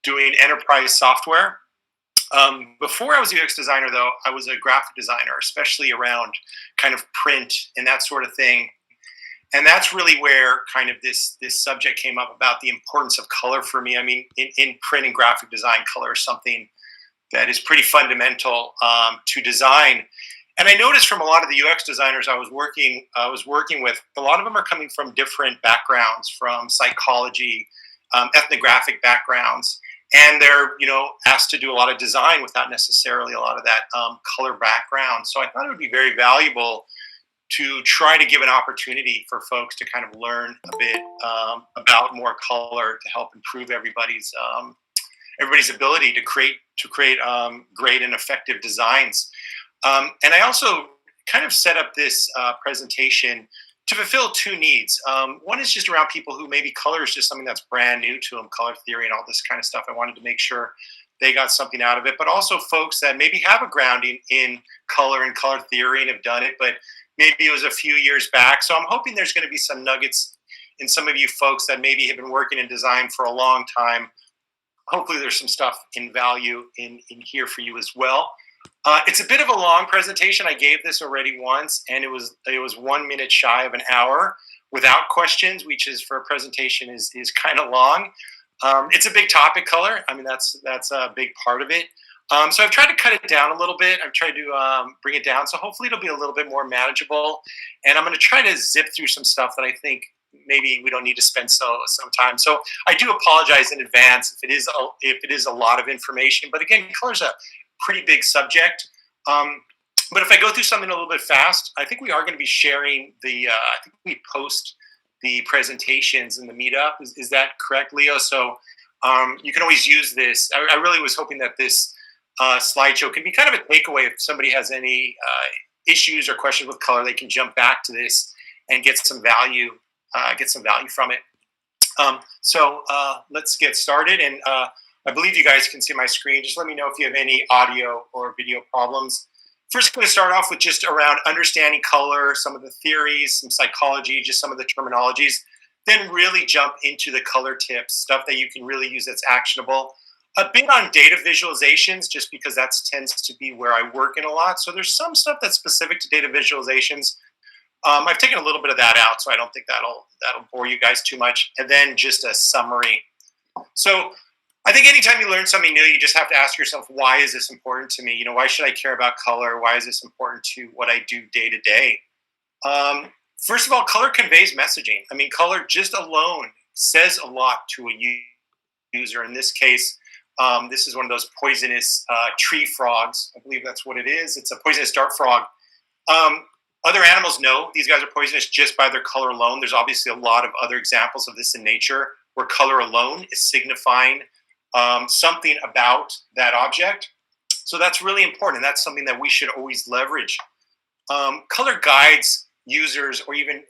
doing enterprise software. Before I was a UX designer, though, I was a graphic designer, especially around kind of print and that sort of thing. And that's really where kind of this subject came up about the importance of color for me. I mean, in print and graphic design, color is something that is pretty fundamental to design. And I noticed from a lot of the UX designers I was working with, a lot of them are coming from different backgrounds, from psychology, ethnographic backgrounds, and they're asked to do a lot of design without necessarily a lot of that color background. So I thought it would be very valuable to try to give an opportunity for folks to kind of learn a bit about more color to help improve everybody's ability to create great and effective designs. And I also kind of set up this presentation to fulfill two needs. One is just around people who maybe color is just something that's brand new to them, color theory and all this kind of stuff. I wanted to make sure they got something out of it, but also folks that maybe have a grounding in color and color theory and have done it, but maybe it was a few years back. So I'm hoping there's going to be some nuggets in some of you folks that maybe have been working in design for a long time. Hopefully there's some stuff in value in here for you as well. It's a bit of a long presentation. I gave this already once, and it was 1 minute shy of an hour without questions, which is for a presentation is kind of long. It's a big topic, color. I mean, that's a big part of it. So I've tried to cut it down a little bit. I've tried to bring it down. So hopefully it'll be a little bit more manageable. And I'm going to try to zip through some stuff that I think maybe we don't need to spend some time. So I do apologize in advance if it is a lot of information. But again, color's a pretty big subject. But if I go through something a little bit fast, I think we are going to be sharing I think we post the presentations in the meetup. Is that correct, Leo? So you can always use this. I really was hoping that this slideshow can be kind of a takeaway. If somebody has any issues or questions with color, they can jump back to this and get some value from it. So let's get started. And I believe you guys can see my screen. Just let me know if you have any audio or video problems. First, I'm going to start off with just around understanding color, some of the theories, some psychology, just some of the terminologies. Then really jump into the color tips, stuff that you can really use that's actionable. A bit on data visualizations, just because that tends to be where I work in a lot. So there's some stuff that's specific to data visualizations. I've taken a little bit of that out, so I don't think that'll bore you guys too much. And then just a summary. So I think anytime you learn something new, you just have to ask yourself, why is this important to me? Why should I care about color? Why is this important to what I do day to day? First of all, color conveys messaging. I mean, color just alone says a lot to a user. In this case, this is one of those poisonous tree frogs. I believe that's what it is. It's a poisonous dart frog. Other animals know these guys are poisonous just by their color alone. There's obviously a lot of other examples of this in nature where color alone is signifying something about that object. So that's really important. And that's something that we should always leverage. Color guides users, or even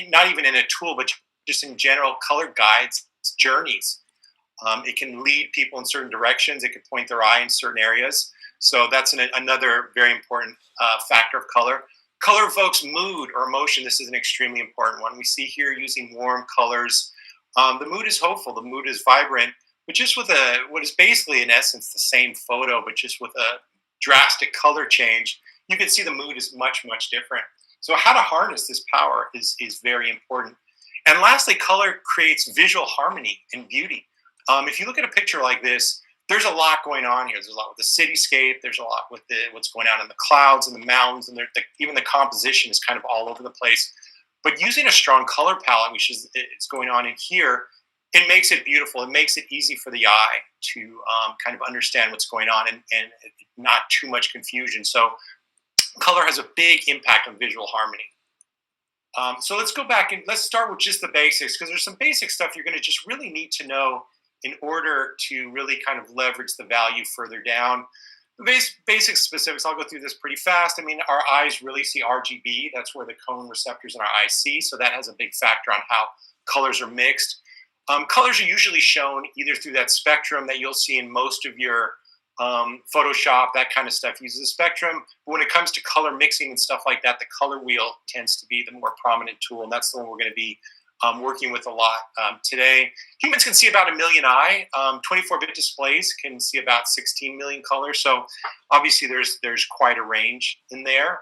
not even in a tool, but just in general, color guides journeys. It can lead people in certain directions. It can point their eye in certain areas. So that's another very important factor of color. Color evokes mood or emotion. This is an extremely important one. We see here using warm colors. The mood is hopeful. The mood is vibrant, but just with what is basically in essence the same photo, but just with a drastic color change, you can see the mood is much, much different. So how to harness this power is very important. And lastly, color creates visual harmony and beauty. If you look at a picture like this, there's a lot going on here. There's a lot with the cityscape. There's a lot with what's going on in the clouds and the mountains, and even the composition is kind of all over the place. But using a strong color palette, which is going on in here, it makes it beautiful. It makes it easy for the eye to kind of understand what's going on and not too much confusion. So color has a big impact on visual harmony. So let's go back and let's start with just the basics, because there's some basic stuff you're going to just really need to know in order to really kind of leverage the value further down. The basic specifics, I'll go through this pretty fast. I mean, our eyes really see RGB. That's where the cone receptors in our eyes see. So that has a big factor on how colors are mixed. Colors are usually shown either through that spectrum that you'll see in most of your Photoshop, that kind of stuff uses a spectrum. But when it comes to color mixing and stuff like that, the color wheel tends to be the more prominent tool. And that's the one we're going to be working with a lot today. Humans can see about a million eye. 24-bit displays can see about 16 million colors. So obviously there's quite a range in there.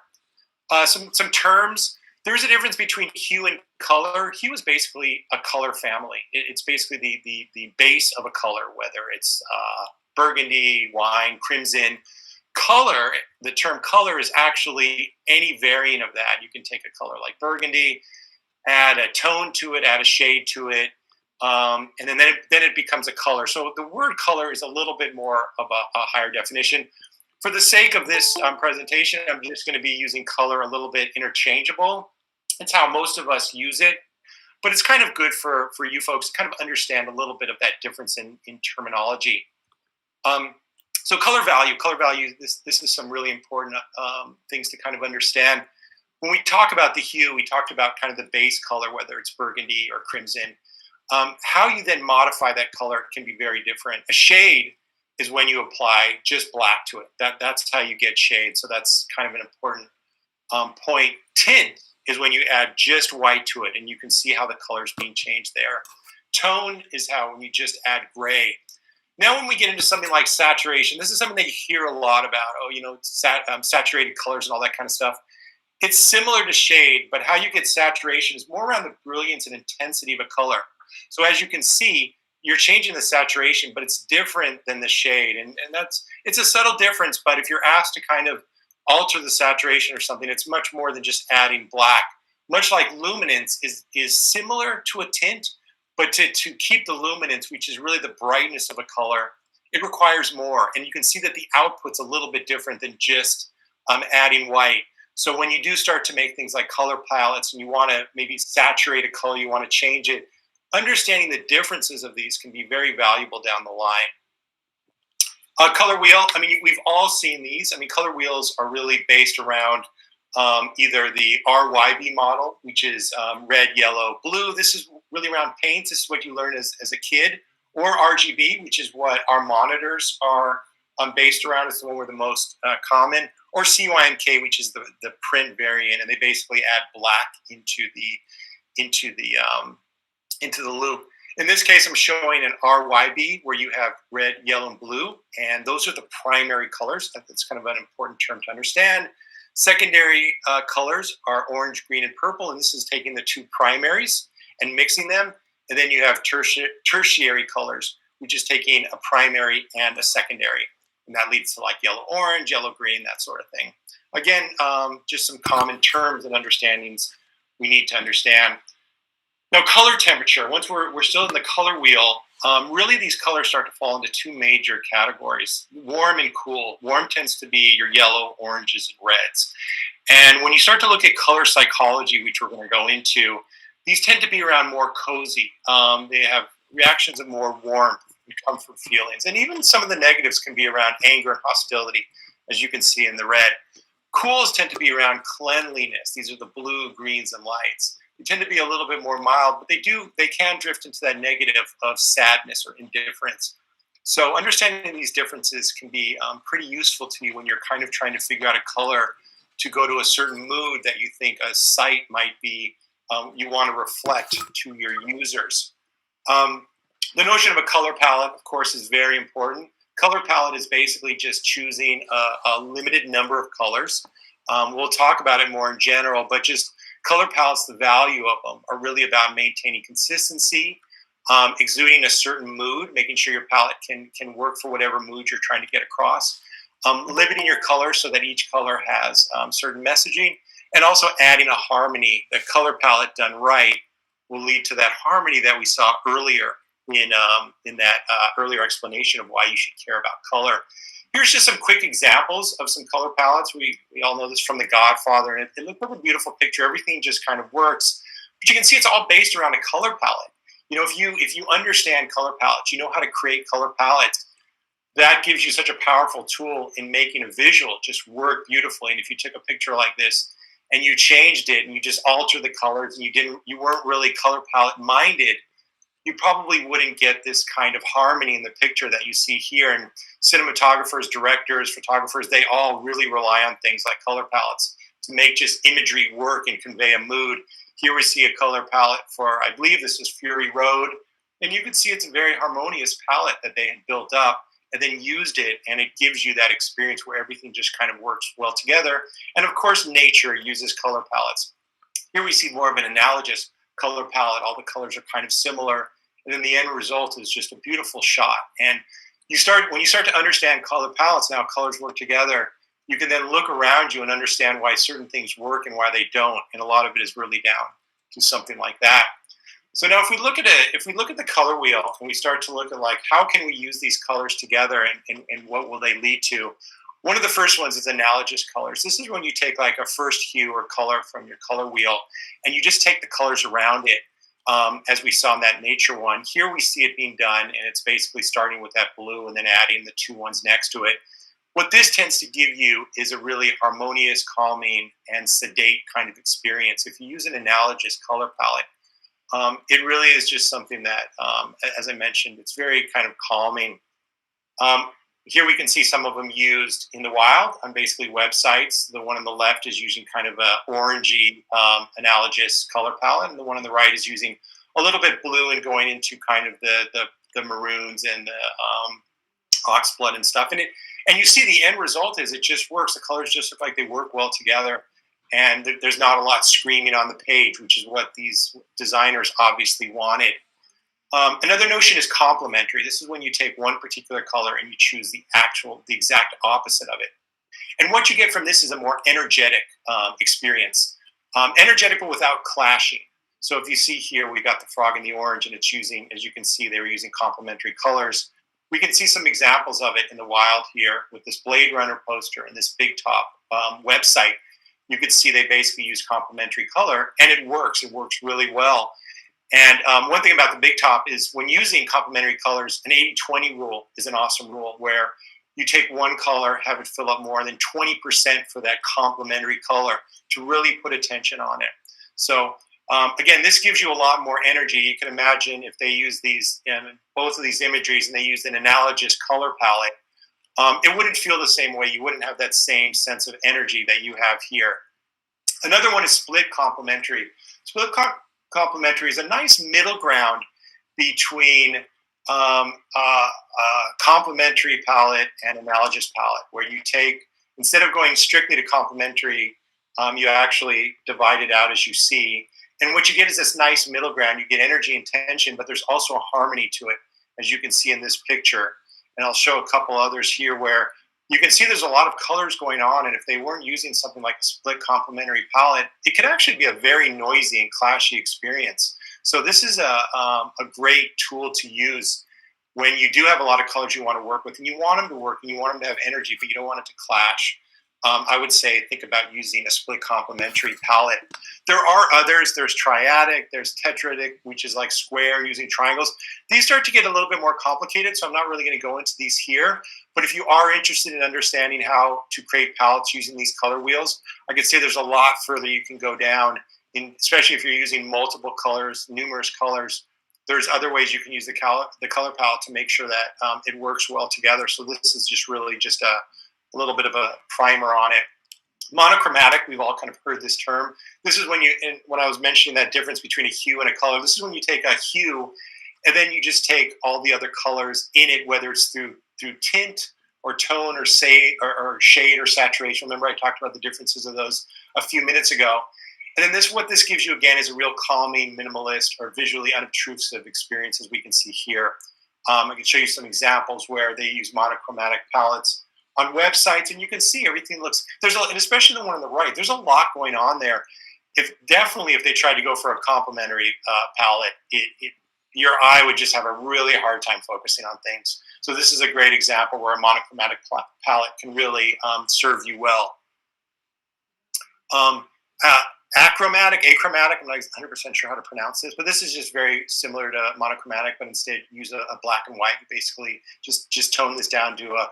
Some terms. There's a difference between hue and color. Hue is basically a color family. It's basically the base of a color, whether it's burgundy, wine, crimson. Color, the term color is actually any variant of that. You can take a color like burgundy, add a tone to it, add a shade to it, and then it becomes a color. So the word color is a little bit more of a higher definition. For the sake of this presentation, I'm just going to be using color a little bit interchangeable. It's how most of us use it, but it's kind of good for you folks to kind of understand a little bit of that difference in terminology. So color value, this is some really important things to kind of understand. When we talk about the hue, we talked about kind of the base color, whether it's burgundy or crimson. How you then modify that color can be very different. A shade is when you apply just black to it. That's how you get shade. So that's kind of an important point. Tint is when you add just white to it, and you can see how the color is being changed there. Tone is how when you just add gray. Now, when we get into something like saturation, this is something that you hear a lot about. Oh, saturated colors and all that kind of stuff. It's similar to shade, but how you get saturation is more around the brilliance and intensity of a color. So as you can see, you're changing the saturation, but it's different than the shade. And it's a subtle difference, but if you're asked to kind of alter the saturation or something, it's much more than just adding black. Much like luminance is similar to a tint, but to keep the luminance, which is really the brightness of a color, it requires more. And you can see that the output's a little bit different than just adding white. So when you do start to make things like color palettes and you want to maybe saturate a color, you want to change it, understanding the differences of these can be very valuable down the line. Color wheel, we've all seen these. Color wheels are really based around either the RYB model, which is red, yellow, blue. This is really around paints. This is what you learn as a kid. Or RGB, which is what our monitors are based around. It's the one we're the most common. Or CYMK, which is the print variant, and they basically add black into the loop. In this case, I'm showing an RYB where you have red, yellow, and blue, and those are the primary colors. That's kind of an important term to understand. Secondary colors are orange, green, and purple, and this is taking the two primaries and mixing them. And then you have tertiary colors, which is taking a primary and a secondary. And that leads to like yellow, orange, yellow, green, that sort of thing. Again, just some common terms and understandings we need to understand. Now, color temperature, once we're still in the color wheel, really these colors start to fall into two major categories, warm and cool. Warm tends to be your yellow, oranges, and reds. And when you start to look at color psychology, which we're going to go into, these tend to be around more cozy. They have reactions of more warmth and comfort feelings. And even some of the negatives can be around anger and hostility, as you can see in the red. Cools tend to be around cleanliness. These are the blue, greens, and lights. They tend to be a little bit more mild, but they can drift into that negative of sadness or indifference. So understanding these differences can be pretty useful to you when you're kind of trying to figure out a color to go to a certain mood that you think a site might be, you want to reflect to your users. The notion of a color palette, of course, is very important. Color palette is basically just choosing a limited number of colors. We'll talk about it more in general, but just color palettes, the value of them are really about maintaining consistency, exuding a certain mood, making sure your palette can work for whatever mood you're trying to get across, limiting your colors so that each color has certain messaging, and also adding a harmony. The color palette done right will lead to that harmony that we saw earlier in that earlier explanation of why you should care about color. Here's just some quick examples of some color palettes. We all know this from The Godfather, and it looks like a beautiful picture. Everything just kind of works. But you can see it's all based around a color palette. You know, if you understand color palettes, you know how to create color palettes. That gives you such a powerful tool in making a visual just work beautifully. And if you took a picture like this and you changed it and you just altered the colors and you weren't really color palette minded, you probably wouldn't get this kind of harmony in the picture that you see here. And cinematographers, directors, photographers, they all really rely on things like color palettes to make just imagery work and convey a mood. Here we see a color palette for, I believe this is Fury Road. And you can see it's a very harmonious palette that they had built up and then used it. And it gives you that experience where everything just kind of works well together. And of course, nature uses color palettes. Here we see more of an analogous color palette. All the colors are kind of similar. And then the end result is just a beautiful shot. And when you start to understand color palettes and how colors work together, you can then look around you and understand why certain things work and why they don't. And a lot of it is really down to something like that. So now if we look at the color wheel and we start to look at like how can we use these colors together and what will they lead to? One of the first ones is analogous colors. This is when you take like a first hue or color from your color wheel and you just take the colors around it, as we saw in that nature one. Here we see it being done, and it's basically starting with that blue and then adding the two ones next to it. What this tends to give you is a really harmonious, calming, and sedate kind of experience. If you use an analogous color palette, it really is just something that, as I mentioned, it's very kind of calming. Here we can see some of them used in the wild on basically websites. The one on the left is using kind of a orangey analogous color palette, and the one on the right is using a little bit blue and going into kind of the maroons and the oxblood and stuff. And you see the end result is it just works. The colors just look like they work well together. And there's not a lot screaming on the page, which is what these designers obviously wanted. Another notion is complementary. This is when you take one particular color and you choose the exact opposite of it. And what you get from this is a more energetic experience. Energetic but without clashing. So if you see here, we got the frog in the orange, and it's using, as you can see, they were using complementary colors. We can see some examples of it in the wild here with this Blade Runner poster and this Big Top website. You can see they basically use complementary color, and it works. It works really well. And one thing about the Big Top is when using complementary colors, an 80-20 rule is an awesome rule where you take one color, have it fill up more than 20% for that complementary color to really put attention on it. So again, this gives you a lot more energy. You can imagine if they use these in both of these imageries and they used an analogous color palette, it wouldn't feel the same way. You wouldn't have that same sense of energy that you have here. Another one is split complementary. Split complementary is a nice middle ground between complementary palette and analogous palette, where you take, instead of going strictly to complementary, you actually divide it out as you see. And what you get is this nice middle ground. You get energy and tension, but there's also a harmony to it, as you can see in this picture. And I'll show a couple others here where you can see there's a lot of colors going on. And if they weren't using something like a split complementary palette, it could actually be a very noisy and clashy experience. So this is a great tool to use when you do have a lot of colors you want to work with, and you want them to work and you want them to have energy, but you don't want it to clash. I would say think about using a split complementary palette. There are others. There's triadic, there's tetradic, which is like square using triangles. These start to get a little bit more complicated, so I'm not really going to go into these here. But if you are interested in understanding how to create palettes using these color wheels, I could say there's a lot further you can go down, especially if you're using multiple colors, numerous colors. There's other ways you can use the color palette to make sure that it works well together. So this is just really just a little bit of a primer on it. Monochromatic, we've all kind of heard this term. This is when I was mentioning that difference between a hue and a color, this is when you take a hue and then you just take all the other colors in it, whether it's through tint or tone or shade or saturation. Remember I talked about the differences of those a few minutes ago. And then what this gives you again is a real calming, minimalist, or visually unobtrusive experience, as we can see here. I can show you some examples where they use monochromatic palettes on websites, and you can see everything looks, and especially the one on the right, there's a lot going on there. If they tried to go for a complementary palette, your eye would just have a really hard time focusing on things. So this is a great example where a monochromatic palette can really serve you well. Achromatic, I'm not 100% sure how to pronounce this, but this is just very similar to monochromatic, but instead use a black and white. You basically just tone this down to a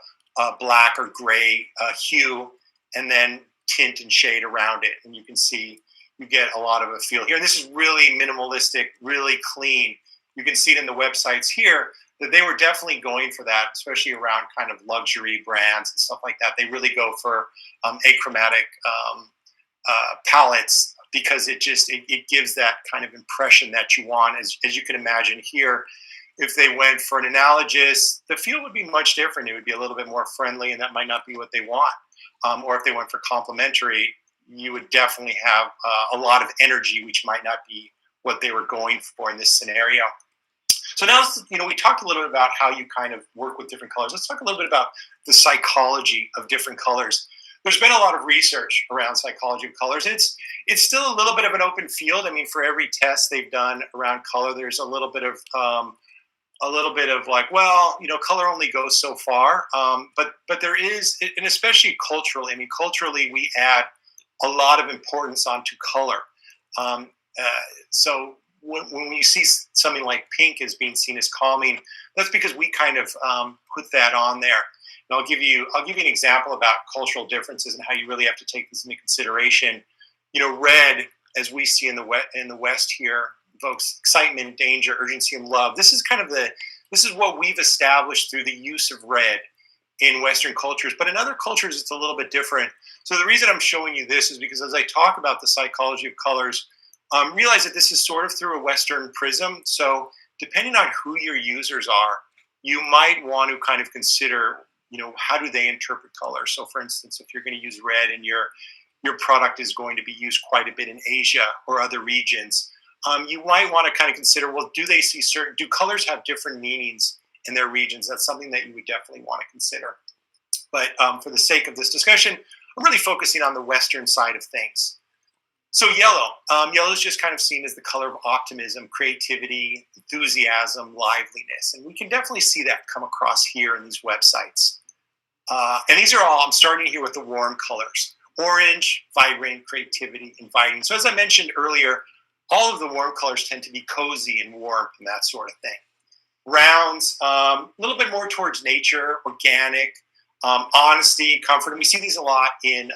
black or gray hue, and then tint and shade around it. And you can see you get a lot of a feel here. And this is really minimalistic, really clean. You can see it in the websites here that they were definitely going for that, especially around kind of luxury brands and stuff like that. They really go for achromatic palettes because it gives that kind of impression that you want. As you can imagine here, if they went for an analogous, the feel would be much different. It would be a little bit more friendly, and that might not be what they want. Or if they went for complementary, you would definitely have a lot of energy, which might not be what they were going for in this scenario. So now, we talked a little bit about how you kind of work with different colors. Let's talk a little bit about the psychology of different colors. There's been a lot of research around psychology of colors. It's still a little bit of an open field. I mean, for every test they've done around color, there's a little bit of like, well, color only goes so far. But there is, and especially culturally. I mean, culturally, we add a lot of importance onto color. So when you see something like pink as being seen as calming, that's because we kind of put that on there. And I'll give you an example about cultural differences and how you really have to take this into consideration. Red, as we see in the West here, evokes excitement, danger, urgency, and love. This is what we've established through the use of red in Western cultures. But in other cultures, it's a little bit different. So the reason I'm showing you this is because as I talk about the psychology of colors, realize that this is sort of through a Western prism. So depending on who your users are, you might want to kind of consider, how do they interpret color? So for instance, if you're going to use red and your product is going to be used quite a bit in Asia or other regions, you might want to kind of consider, well, do colors have different meanings in their regions? That's something that you would definitely want to consider. But for the sake of this discussion, I'm really focusing on the Western side of things. So yellow. Yellow is just kind of seen as the color of optimism, creativity, enthusiasm, liveliness. And we can definitely see that come across here in these websites. And these are all, I'm starting here with the warm colors. Orange, vibrant, creativity, inviting. So as I mentioned earlier, all of the warm colors tend to be cozy and warm and that sort of thing. Browns, a little bit more towards nature, organic, honesty, comfort. And we see these a lot in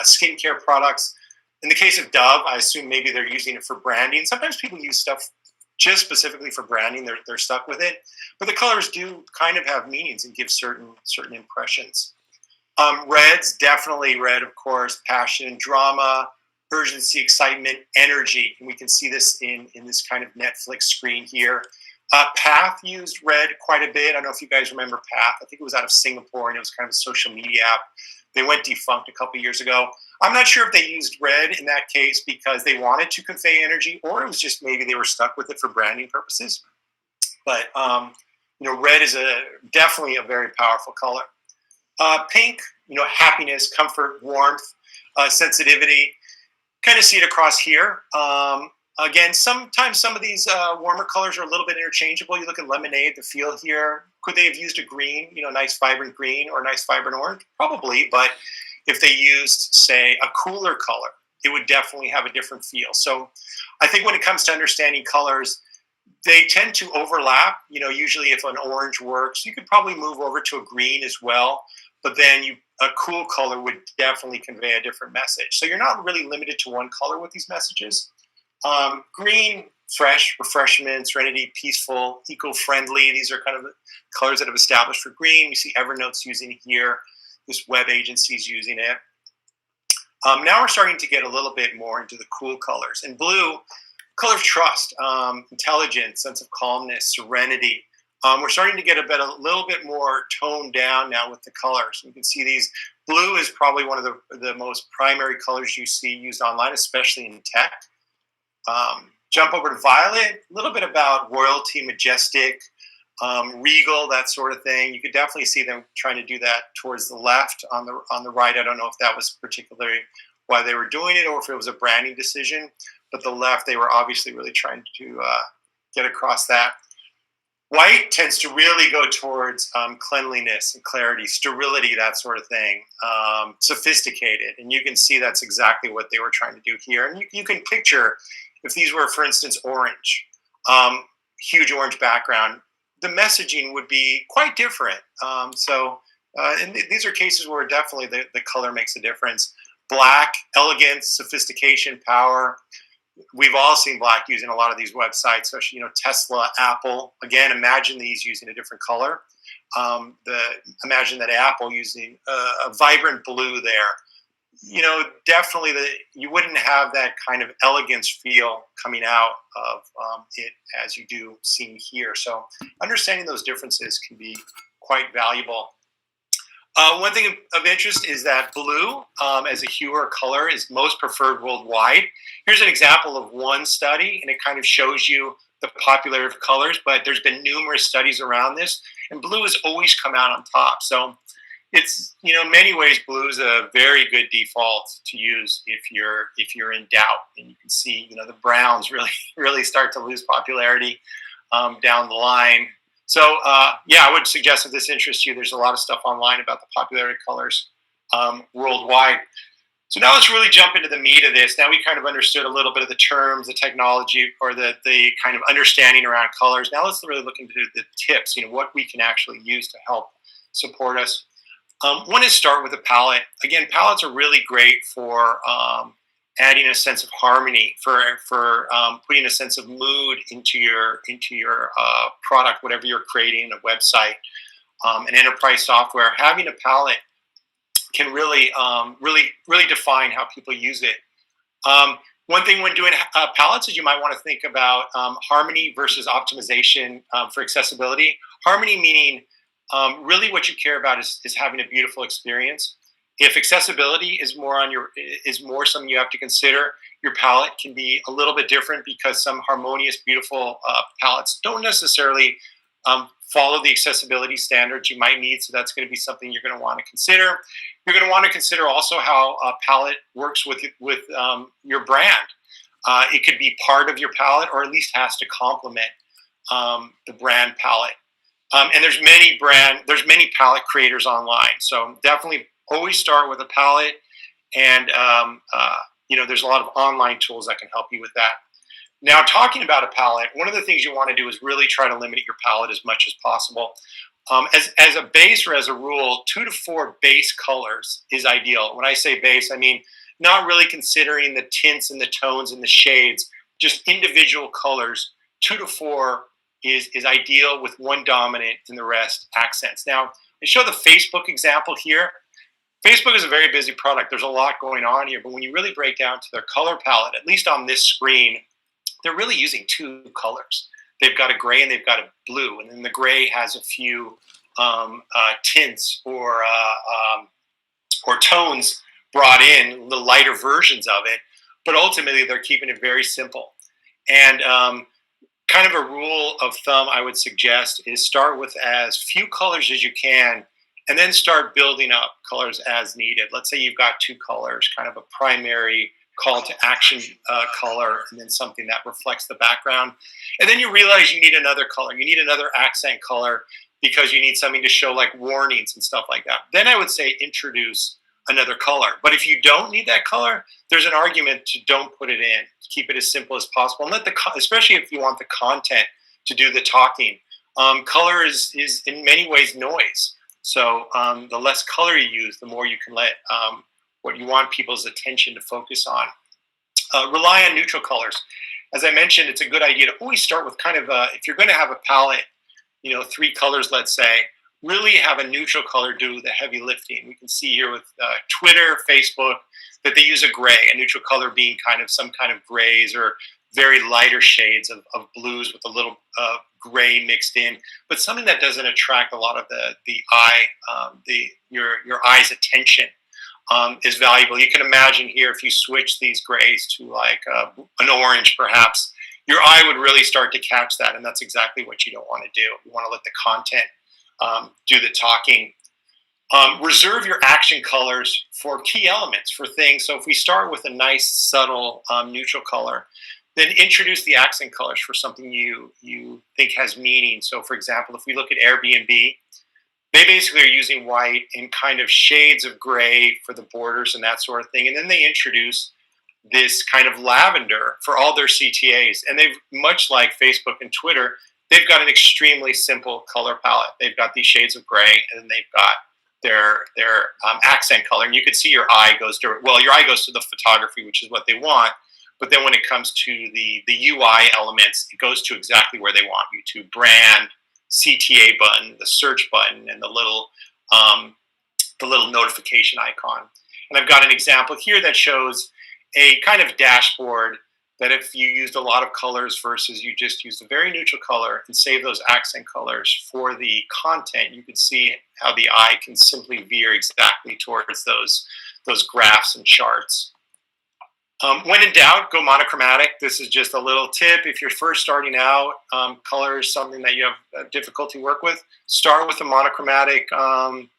skincare products. In the case of Dove, I assume maybe they're using it for branding. Sometimes people use stuff just specifically for branding. They're stuck with it. But the colors do kind of have meanings and give certain impressions. Reds, definitely red, of course, passion, drama, urgency, excitement, energy. And we can see this in this kind of Netflix screen here. Path used red quite a bit. I don't know if you guys remember Path. I think it was out of Singapore, and it was kind of a social media app. They went defunct a couple years ago. I'm not sure if they used red in that case because they wanted to convey energy, or it was just maybe they were stuck with it for branding purposes. But red is definitely a very powerful color. Pink, happiness, comfort, warmth, sensitivity. Kind of see it across here. Again, sometimes some of these warmer colors are a little bit interchangeable. You look at lemonade, the feel here. Could they have used a green, nice vibrant green or a nice vibrant orange? Probably, but if they used, say, a cooler color, it would definitely have a different feel. So I think when it comes to understanding colors, they tend to overlap. Usually if an orange works, you could probably move over to a green as well. But then a cool color would definitely convey a different message. So you're not really limited to one color with these messages. Green, fresh, refreshment, serenity, peaceful, eco-friendly. These are kind of the colors that have established for green. You see Evernote's using it here. This web agency's using it. Now we're starting to get a little bit more into the cool colors. And blue, color of trust, intelligence, sense of calmness, serenity. We're starting to get a little bit more toned down now with the colors. You can see these. Blue is probably one of the most primary colors you see used online, especially in tech. Jump over to violet, a little bit about royalty, majestic, regal, that sort of thing. You could definitely see them trying to do that towards the left. On the right, I don't know if that was particularly why they were doing it or if it was a branding decision. But the left, they were obviously really trying to get across that. White tends to really go towards cleanliness and clarity, sterility, that sort of thing, sophisticated. And you can see that's exactly what they were trying to do here. And you can picture if these were, for instance, orange, huge orange background, the messaging would be quite different. And these are cases where definitely the color makes a difference. Black, elegance, sophistication, power. We've all seen black used in a lot of these websites, especially Tesla, Apple. Again, imagine these using a different color. Imagine that Apple using a vibrant blue there. definitely you wouldn't have that kind of elegance feel coming out of it as you do seeing here. So understanding those differences can be quite valuable. One thing of interest is that blue as a hue or color is most preferred worldwide. Here's an example of one study, and it kind of shows you the popularity of colors, but there's been numerous studies around this, and blue has always come out on top. So it's, in many ways, blue is a very good default to use if you're in doubt. And you can see, the browns really start to lose popularity down the line. So I would suggest if this interests you, there's a lot of stuff online about the popularity of colors worldwide. So now let's really jump into the meat of this. Now we kind of understood a little bit of the terms, the technology, or the kind of understanding around colors. Now let's really look into the tips, what we can actually use to help support us. One is start with a palette. Again, palettes are really great for adding a sense of harmony, for putting a sense of mood into your product, whatever you're creating, a website, an enterprise software. Having a palette can really define how people use it. One thing when doing palettes is you might want to think about harmony versus optimization for accessibility. Harmony meaning really what you care about is having a beautiful experience. If accessibility is more something you have to consider, your palette can be a little bit different because some harmonious, beautiful palettes don't necessarily follow the accessibility standards you might need. So that's going to be something you're going to want to consider. You're going to want to consider also how a palette works with your brand. It could be part of your palette, or at least has to complement the brand palette. And there's many palette creators online. So definitely always start with a palette, and there's a lot of online tools that can help you with that. Now, talking about a palette, one of the things you want to do is really try to limit your palette as much as possible. As a base or as a rule, 2 to 4 base colors is ideal. When I say base, I mean not really considering the tints and the tones and the shades, just individual colors. 2 to 4 is ideal, with one dominant and the rest accents. Now, I show the Facebook example here. Facebook is a very busy product. There's a lot going on here, but when you really break down to their color palette, at least on this screen, they're really using 2 colors. They've got a gray and they've got a blue, and then the gray has a few tints or tones brought in, the lighter versions of it, but ultimately they're keeping it very simple. And kind of a rule of thumb I would suggest is start with as few colors as you can, and then start building up colors as needed. Let's say you've got 2 colors, kind of a primary call to action color, and then something that reflects the background. And then you realize you need another color. You need another accent color because you need something to show like warnings and stuff like that. Then I would say introduce another color. But if you don't need that color, there's an argument to don't put it in. Keep it as simple as possible, and especially if you want the content to do the talking. Color is in many ways noise. So the less color you use, the more you can let what you want people's attention to focus on. Rely on neutral colors. As I mentioned, it's a good idea to always start with kind of if you're going to have a palette, 3 colors, let's say, really have a neutral color do the heavy lifting. We can see here with Twitter, Facebook, that they use a gray, a neutral color being kind of some kind of grays or very lighter shades of blues with a little gray mixed in, but something that doesn't attract a lot of the eye, your eye's attention. Is valuable. You can imagine here if you switch these grays to like an orange, perhaps, your eye would really start to catch that, and that's exactly what you don't want to do. You want to let the content do the talking. Reserve your action colors for key elements, for things. So if we start with a nice, subtle, neutral color, then introduce the accent colors for something you think has meaning. So for example, if we look at Airbnb, they basically are using white and kind of shades of gray for the borders and that sort of thing. And then they introduce this kind of lavender for all their CTAs. And they've, much like Facebook and Twitter, they've got an extremely simple color palette. They've got these shades of gray, and then they've got their accent color. And you can see your eye goes to the photography, which is what they want. But then when it comes to the UI elements, it goes to exactly where they want you to. Brand, CTA button, the search button, and the little notification icon. And I've got an example here that shows a kind of dashboard that if you used a lot of colors versus you just used a very neutral color and save those accent colors for the content, you can see how the eye can simply veer exactly towards those graphs and charts. When in doubt, go monochromatic. This is just a little tip. If you're first starting out, color is something that you have difficulty work with. Start with a monochromatic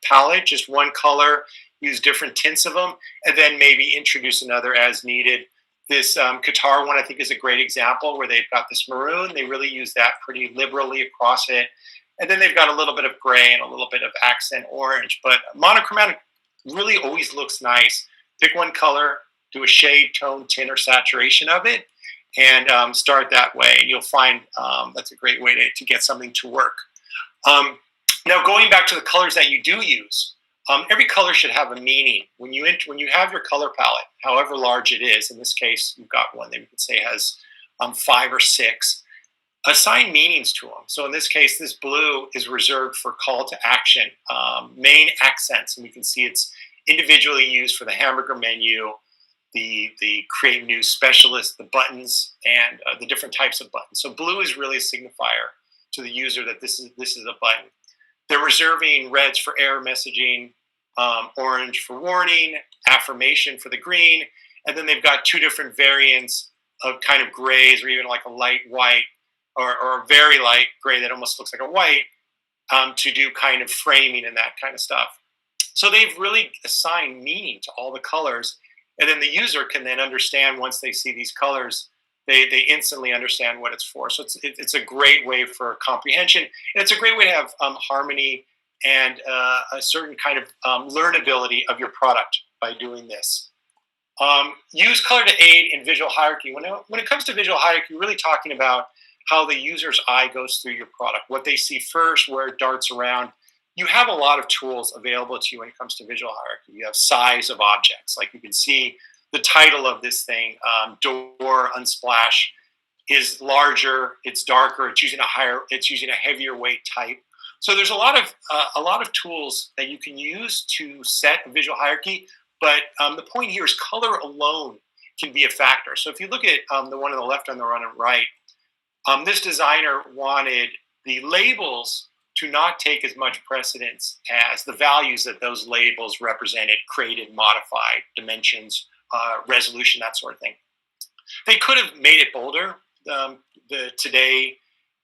palette, just one color, use different tints of them, and then maybe introduce another as needed. This Qatar one, I think, is a great example where they've got this maroon. They really use that pretty liberally across it. And then they've got a little bit of gray and a little bit of accent orange. But monochromatic really always looks nice. Pick one color, do a shade, tone, tint, or saturation of it, and start that way. And you'll find that's a great way to get something to work. Now, going back to the colors that you do use, every color should have a meaning. When you have your color palette, however large it is, in this case, you've got one that you could say has 5 or 6, assign meanings to them. So in this case, this blue is reserved for call to action, main accents, and you can see it's individually used for the hamburger menu, the create new specialist, the buttons, and the different types of buttons. So blue is really a signifier to the user that this is a button. They're reserving reds for error messaging, orange for warning, affirmation for the green, and then they've got 2 different variants of kind of grays, or even like a light white or a very light gray that almost looks like a white, to do kind of framing and that kind of stuff. So they've really assigned meaning to all the colors, and then the user can then understand once they see these colors, they instantly understand what it's for. So it's a great way for comprehension, and it's a great way to have harmony and a certain kind of learnability of your product by doing this. Use color to aid in visual hierarchy. When it comes to visual hierarchy, you're really talking about how the user's eye goes through your product, what they see first, where it darts around. You have a lot of tools available to you when it comes to visual hierarchy. You have size of objects, like you can see the title of this thing, Door Unsplash, is larger, it's darker, it's using a heavier weight type. So there's a lot of tools that you can use to set a visual hierarchy. But the point here is color alone can be a factor. So if you look at the one on the left and the one on the right, this designer wanted the labels to not take as much precedence as the values that those labels represented, created, modified, dimensions, resolution, that sort of thing. They could have made it bolder, the today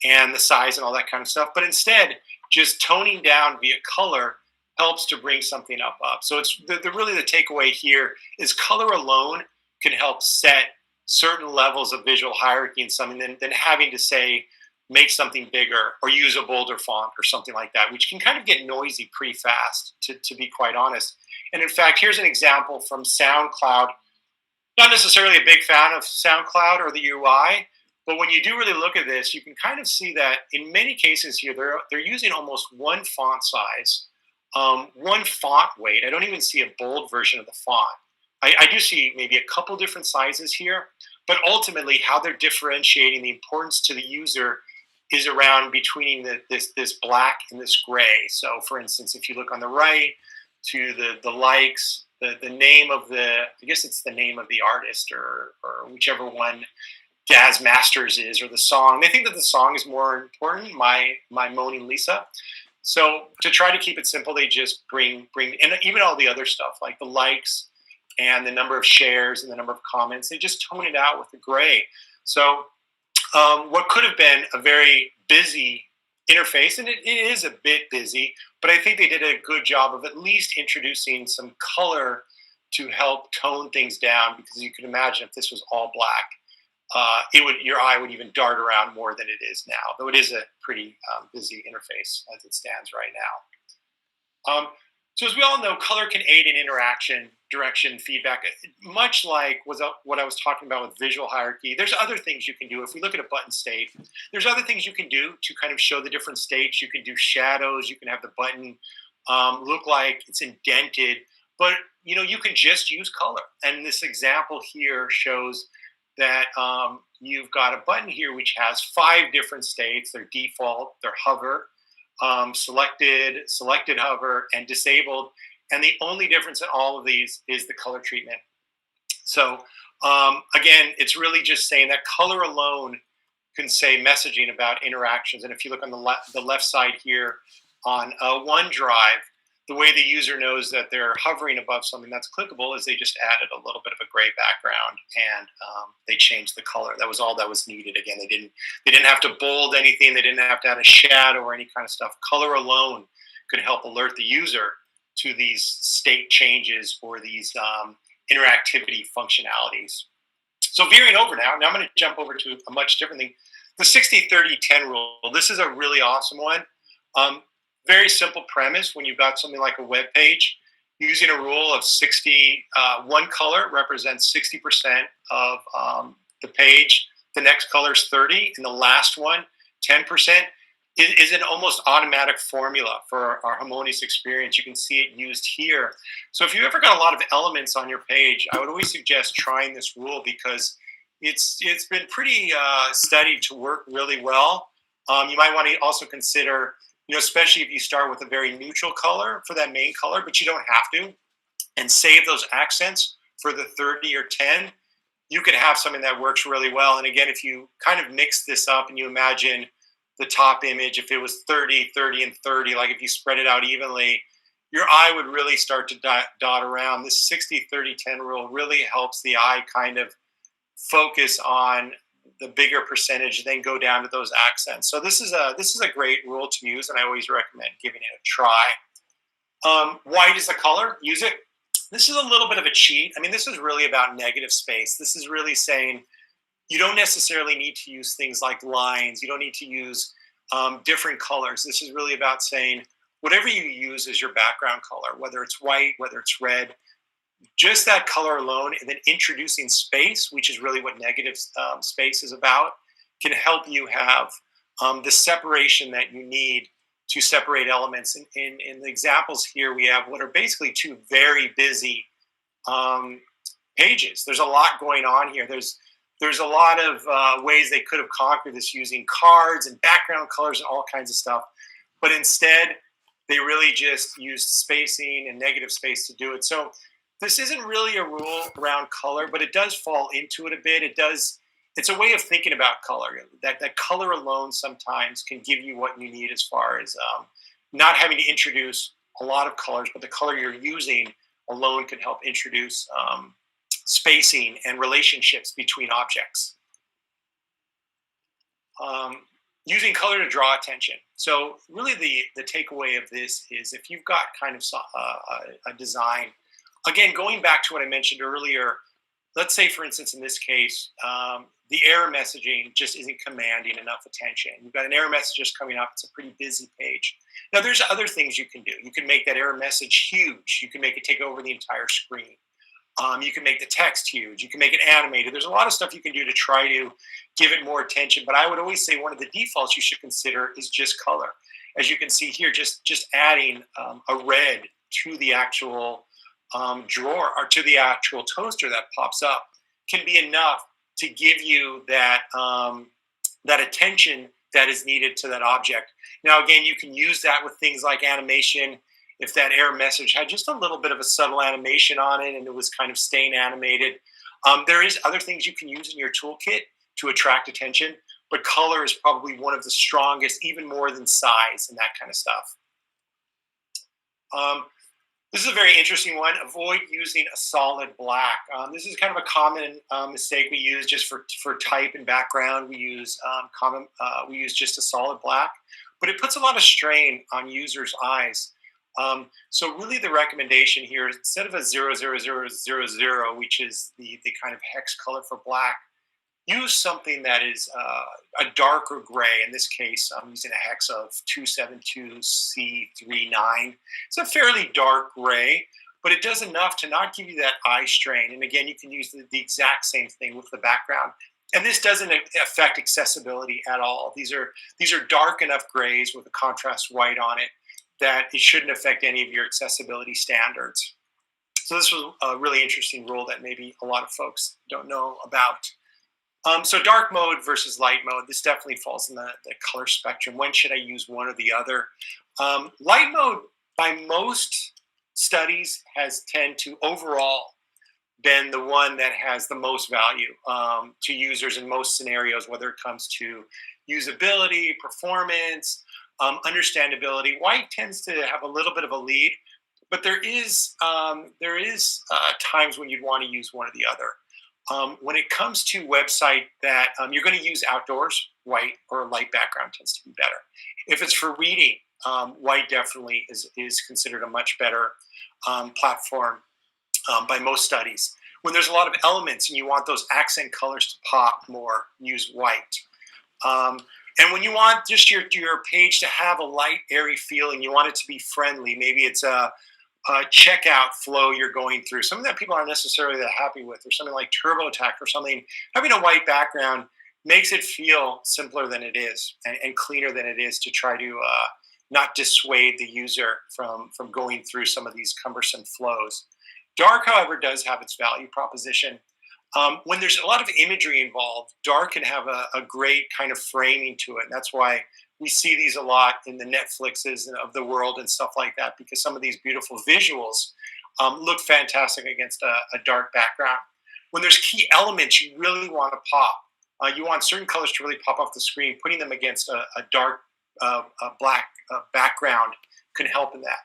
and the size and all that kind of stuff, but instead, just toning down via color helps to bring something up. So it's really the takeaway here is color alone can help set certain levels of visual hierarchy in something than having to say, make something bigger or use a bolder font or something like that, which can kind of get noisy pretty fast, to be quite honest. And in fact, here's an example from SoundCloud. Not necessarily a big fan of SoundCloud or the UI, but when you do really look at this, you can kind of see that in many cases here, they're using almost one font size, one font weight. I don't even see a bold version of the font. I do see maybe a couple different sizes here, but ultimately how they're differentiating the importance to the user is around between this black and this gray. So for instance, if you look on the right to the likes, the name of I guess it's the name of the artist or whichever one Daz Masters is, or the song. They think that the song is more important, my Moaning Lisa. So to try to keep it simple, they just bring, and even all the other stuff like the likes and the number of shares and the number of comments, they just tone it out with the gray. So what could have been a very busy interface, and it is a bit busy, but I think they did a good job of at least introducing some color to help tone things down, because you can imagine if this was all black, your eye would even dart around more than it is now, though it is a pretty busy interface as it stands right now. So as we all know, color can aid in interaction, direction, feedback, much like what I was talking about with visual hierarchy. There's other things you can do. If we look at a button state, there's other things you can do to kind of show the different states. You can do shadows. You can have the button look like it's indented, but you can just use color. And this example here shows that you've got a button here which has 5 different states. They're default, they're hover, selected hover, and disabled. And the only difference in all of these is the color treatment. So again, it's really just saying that color alone can say messaging about interactions. And if you look on the left side here on OneDrive, the way the user knows that they're hovering above something that's clickable is they just added a little bit of a gray background, and they changed the color. That was all that was needed. Again, they didn't have to bold anything. They didn't have to add a shadow or any kind of stuff. Color alone could help alert the user to these state changes or these interactivity functionalities. So veering over now I'm going to jump over to a much different thing. The 60-30-10 rule. This is a really awesome one. Very simple premise. When you've got something like a web page, using a rule of 60, one color represents 60% of the page. The next color is 30, and the last one, 10%, is an almost automatic formula for our Harmonious experience. You can see it used here. So if you ever got a lot of elements on your page, I would always suggest trying this rule because it's been pretty studied to work really well. You might want to also consider, especially if you start with a very neutral color for that main color, but you don't have to, and save those accents for the 30 or 10, you could have something that works really well. And again, if you kind of mix this up and you imagine the top image, if it was 30, 30, and 30, like if you spread it out evenly, your eye would really start to dot around. This 60-30-10 rule really helps the eye kind of focus on the bigger percentage, then go down to those accents. So this is a great rule to use, and I always recommend giving it a try. White is the color. Use it. This is a little bit of a cheat. I mean, this is really about negative space. This is really saying you don't necessarily need to use things like lines. You don't need to use different colors. This is really about saying whatever you use as your background color, whether it's white, whether it's red, just that color alone, and then introducing space, which is really what negative space is about, can help you have the separation that you need to separate elements. In the examples here, we have what are basically two very busy pages. There's a lot going on here. There's a lot of ways they could have conquered this using cards and background colors and all kinds of stuff. But instead, they really just used spacing and negative space to do it. So this isn't really a rule around color, but it does fall into it a bit. It's a way of thinking about color. That color alone sometimes can give you what you need as far as not having to introduce a lot of colors, but the color you're using alone can help introduce spacing and relationships between objects. Using color to draw attention. So really the takeaway of this is if you've got kind of a design, again, going back to what I mentioned earlier, let's say, for instance, in this case, the error messaging just isn't commanding enough attention. You've got an error message just coming up. It's a pretty busy page. Now, there's other things you can do. You can make that error message huge. You can make it take over the entire screen. You can make the text huge. You can make it animated. There's a lot of stuff you can do to try to give it more attention. But I would always say one of the defaults you should consider is just color. As you can see here, just adding a red to the actual drawer or to the actual toaster that pops up can be enough to give you that that attention that is needed to that object. Now, again, you can use that with things like animation. If that error message had just a little bit of a subtle animation on it and it was kind of staying animated, there is other things you can use in your toolkit to attract attention, but color is probably one of the strongest, even more than size and that kind of stuff. This is a very interesting one. Avoid using a solid black. This is kind of a common mistake we use just for type and background. We use just a solid black, but it puts a lot of strain on users' eyes. So really the recommendation here is instead of a 00000, which is the kind of hex color for black, use something that is a darker gray. In this case, I'm using a hex of 272C39. It's a fairly dark gray, but it does enough to not give you that eye strain. And again, you can use the exact same thing with the background. And this doesn't affect accessibility at all. These are dark enough grays with a contrast white on it that it shouldn't affect any of your accessibility standards. So this was a really interesting rule that maybe a lot of folks don't know about. So dark mode versus light mode, this definitely falls in the color spectrum. When should I use one or the other? Light mode, by most studies has tend to overall been the one that has the most value to users in most scenarios, whether it comes to usability, performance, understandability. White tends to have a little bit of a lead, but there is times when you'd want to use one or the other. When it comes to website that you're going to use outdoors, white or a light background tends to be better. If it's for reading, white definitely is considered a much better platform by most studies. When there's a lot of elements and you want those accent colors to pop more, use white. And when you want just your page to have a light, airy feeling, you want it to be friendly. Maybe it's a checkout flow you're going through, something that people aren't necessarily that happy with, or something like TurboTax or something. Having a white background makes it feel simpler than it is and cleaner than it is to try to not dissuade the user from going through some of these cumbersome flows. Dark, however, does have its value proposition. When there's a lot of imagery involved, dark can have a great kind of framing to it. And that's why we see these a lot in the Netflixes of the world and stuff like that, because some of these beautiful visuals look fantastic against a dark background. When there's key elements you really want to pop, you want certain colors to really pop off the screen, putting them against a dark black background can help in that.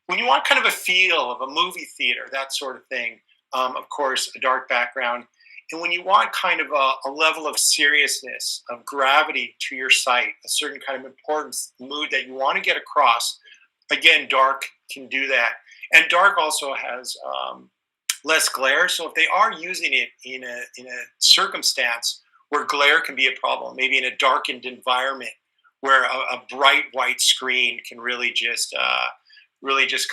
When you want kind of a feel of a movie theater, that sort of thing, of course, a dark background. And when you want kind of a level of seriousness, of gravity to your site, a certain kind of importance, mood that you want to get across, again, dark can do that. And dark also has less glare. So if they are using it in a circumstance where glare can be a problem, maybe in a darkened environment where a bright white screen can really just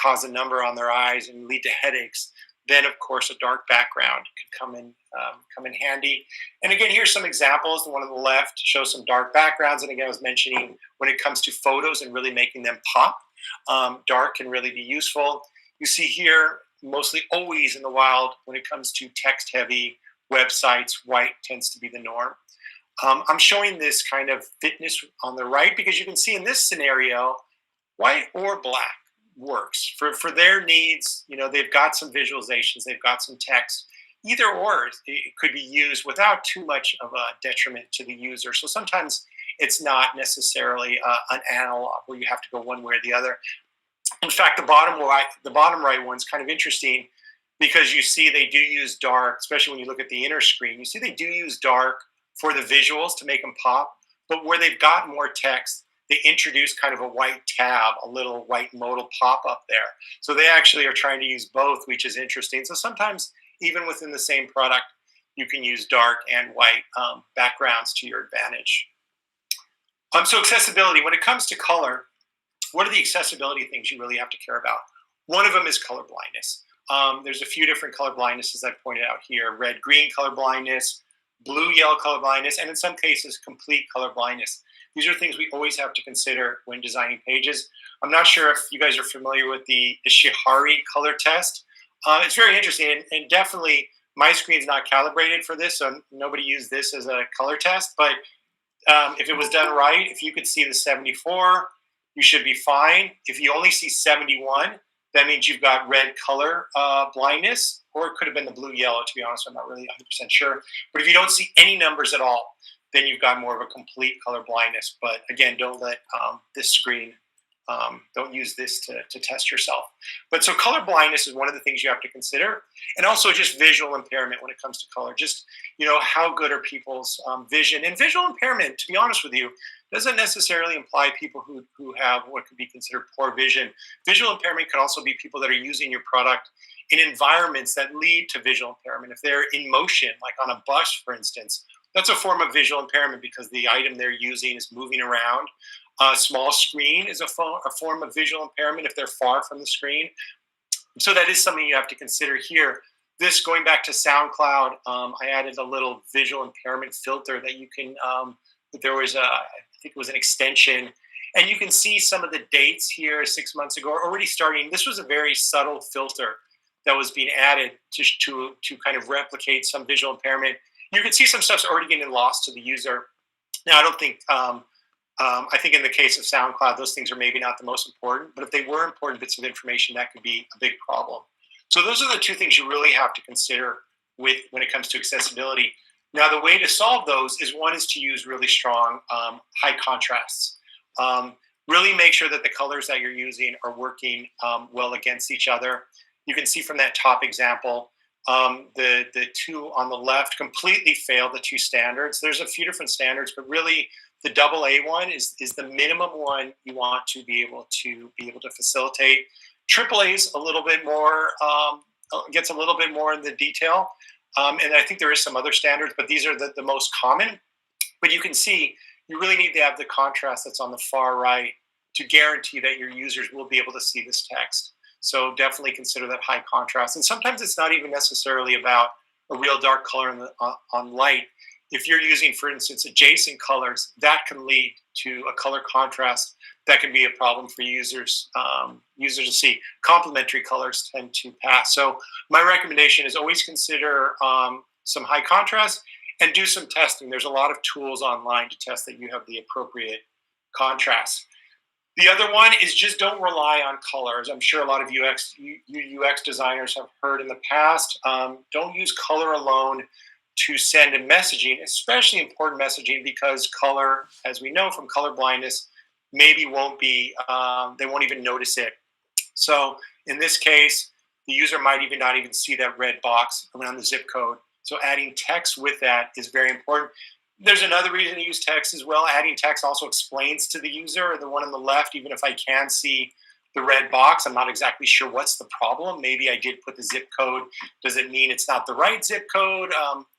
cause a number on their eyes and lead to headaches, then of course a dark background could come in handy. And again, here's some examples. The one on the left shows some dark backgrounds. And again, I was mentioning when it comes to photos and really making them pop, dark can really be useful. You see here, mostly always in the wild, when it comes to text-heavy websites, white tends to be the norm. I'm showing this kind of fitness on the right because you can see in this scenario, white or black works for their needs. You know, they've got some visualizations, they've got some text. Either or it could be used without too much of a detriment to the user. So sometimes it's not necessarily an analog where you have to go one way or the other. In fact, the bottom right one's kind of interesting because you see they do use dark, especially when you look at the inner screen. You see they do use dark for the visuals to make them pop, but where they've got more text, they introduce kind of a white tab, a little white modal pop up there. So they actually are trying to use both, which is interesting. So sometimes even within the same product, you can use dark and white backgrounds to your advantage. So accessibility, when it comes to color, what are the accessibility things you really have to care about? One of them is color blindness. There's a few different color blindnesses I've pointed out here: red-green color blindness, blue-yellow color blindness, and in some cases, complete color blindness. These are things we always have to consider when designing pages. I'm not sure if you guys are familiar with the Ishihara color test. It's very interesting, and definitely my screen's not calibrated for this, so nobody used this as a color test. But if it was done right, if you could see the 74, you should be fine. If you only see 71, that means you've got red color blindness, or it could have been the blue-yellow, to be honest. I'm not really 100% sure. But if you don't see any numbers at all, then you've got more of a complete color blindness. But again, don't let this screen, don't use this to test yourself. But so color blindness is one of the things you have to consider. And also just visual impairment when it comes to color. Just, you know, how good are people's vision? And visual impairment, to be honest with you, doesn't necessarily imply people who have what could be considered poor vision. Visual impairment could also be people that are using your product in environments that lead to visual impairment. If they're in motion, like on a bus, for instance, that's a form of visual impairment because the item they're using is moving around. A small screen is a form of visual impairment if they're far from the screen. So that is something you have to consider here. This, going back to SoundCloud, I added a little visual impairment filter that you can, there was I think it was an extension, and you can see some of the dates here 6 months ago already starting. This was a very subtle filter that was being added to kind of replicate some visual impairment. You can see some stuff's already getting lost to the user. Now, I don't think I think in the case of SoundCloud, those things are maybe not the most important, but if they were important bits of information, that could be a big problem. So those are the two things you really have to consider when it comes to accessibility. Now, the way to solve those is one is to use really strong high contrasts. Really make sure that the colors that you're using are working well against each other. You can see from that top example, the two on the left completely fail the two standards. There's a few different standards, but really the AA one is the minimum one you want to be able to facilitate. AAA is a little bit more gets a little bit more in the detail, and I think there is some other standards, but these are the most common. But you can see you really need to have the contrast that's on the far right to guarantee that your users will be able to see this text. So definitely consider that high contrast. And sometimes it's not even necessarily about a real dark color on light. If you're using, for instance, adjacent colors, that can lead to a color contrast that can be a problem for users to see. Complementary colors tend to pass. So my recommendation is always consider some high contrast and do some testing. There's a lot of tools online to test that you have the appropriate contrast. The other one is just don't rely on colors. I'm sure a lot of UX designers have heard in the past. Don't use color alone to send a messaging, especially important messaging, because color, as we know from color blindness, maybe won't be, they won't even notice it. So in this case, the user might even not even see that red box around the zip code. So adding text with that is very important. There's another reason to use text as well. Adding text also explains to the user, the one on the left, even if I can see the red box, I'm not exactly sure what's the problem. Maybe I did put the zip code. Does it mean it's not the right zip code?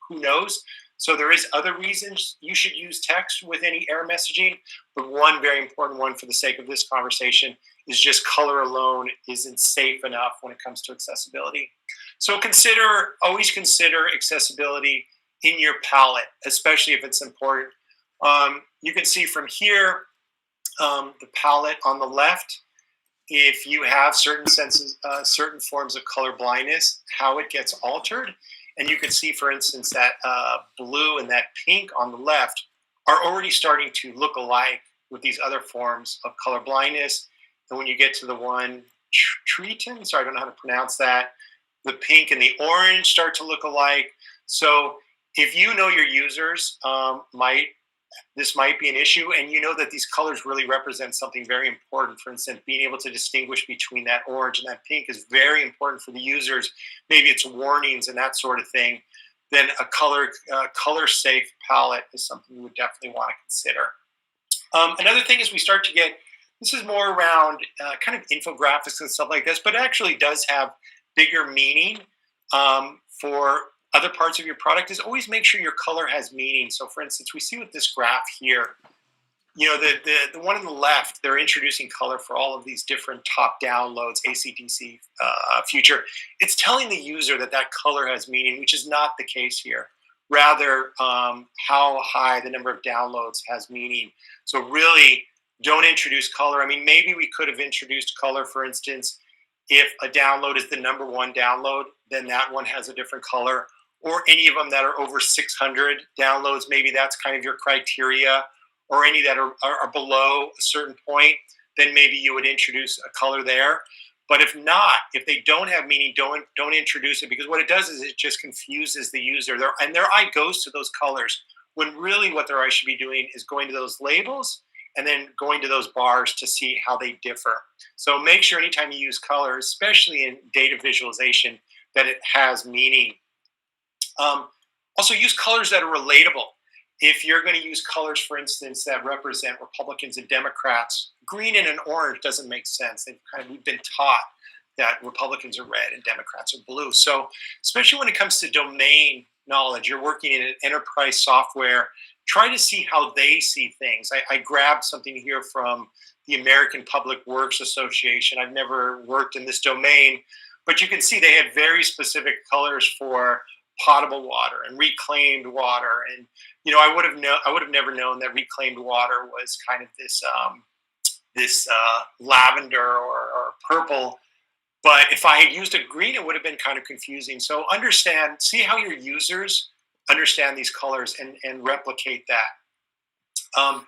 Who knows? So there is other reasons you should use text with any error messaging, but one very important one for the sake of this conversation is just color alone isn't safe enough when it comes to accessibility. So always consider accessibility in your palette, especially if it's important. You can see from here, the palette on the left, if you have certain forms of color blindness, how it gets altered. And you can see, for instance, that blue and that pink on the left are already starting to look alike with these other forms of color blindness. And when you get to the one Triton, sorry, I don't know how to pronounce that, the pink and the orange start to look alike. So if you know your users this might be an issue, and you know that these colors really represent something very important. For instance, being able to distinguish between that orange and that pink is very important for the users. Maybe it's warnings and that sort of thing. Then a color safe palette is something we would definitely want to consider. Another thing is we start to get, this is more around kind of infographics and stuff like this, but it actually does have bigger meaning for other parts of your product, is always make sure your color has meaning. So for instance, we see with this graph here, you know, the one on the left, they're introducing color for all of these different top downloads, AC/DC future. It's telling the user that that color has meaning, which is not the case here. Rather, how high the number of downloads has meaning. So really don't introduce color. I mean, maybe we could have introduced color, for instance, if a download is the number one download, then that one has a different color. Or any of them that are over 600 downloads, maybe that's kind of your criteria, or any that are below a certain point, then maybe you would introduce a color there. But if not, if they don't have meaning, don't introduce it, because what it does is it just confuses the user. And their eye goes to those colors, when really what their eye should be doing is going to those labels and then going to those bars to see how they differ. So make sure anytime you use color, especially in data visualization, that it has meaning. Also use colors that are relatable. If you're going to use colors, for instance, that represent Republicans and Democrats, green and an orange doesn't make sense. We've been taught that Republicans are red and Democrats are blue. So especially when it comes to domain knowledge, you're working in an enterprise software, try to see how they see things. I grabbed something here from the American Public Works Association. I've never worked in this domain, but you can see they had very specific colors for potable water and reclaimed water. And you know, I would have never known that reclaimed water was kind of this lavender or purple. But if I had used a green, it would have been kind of confusing. So see how your users understand these colors and replicate that.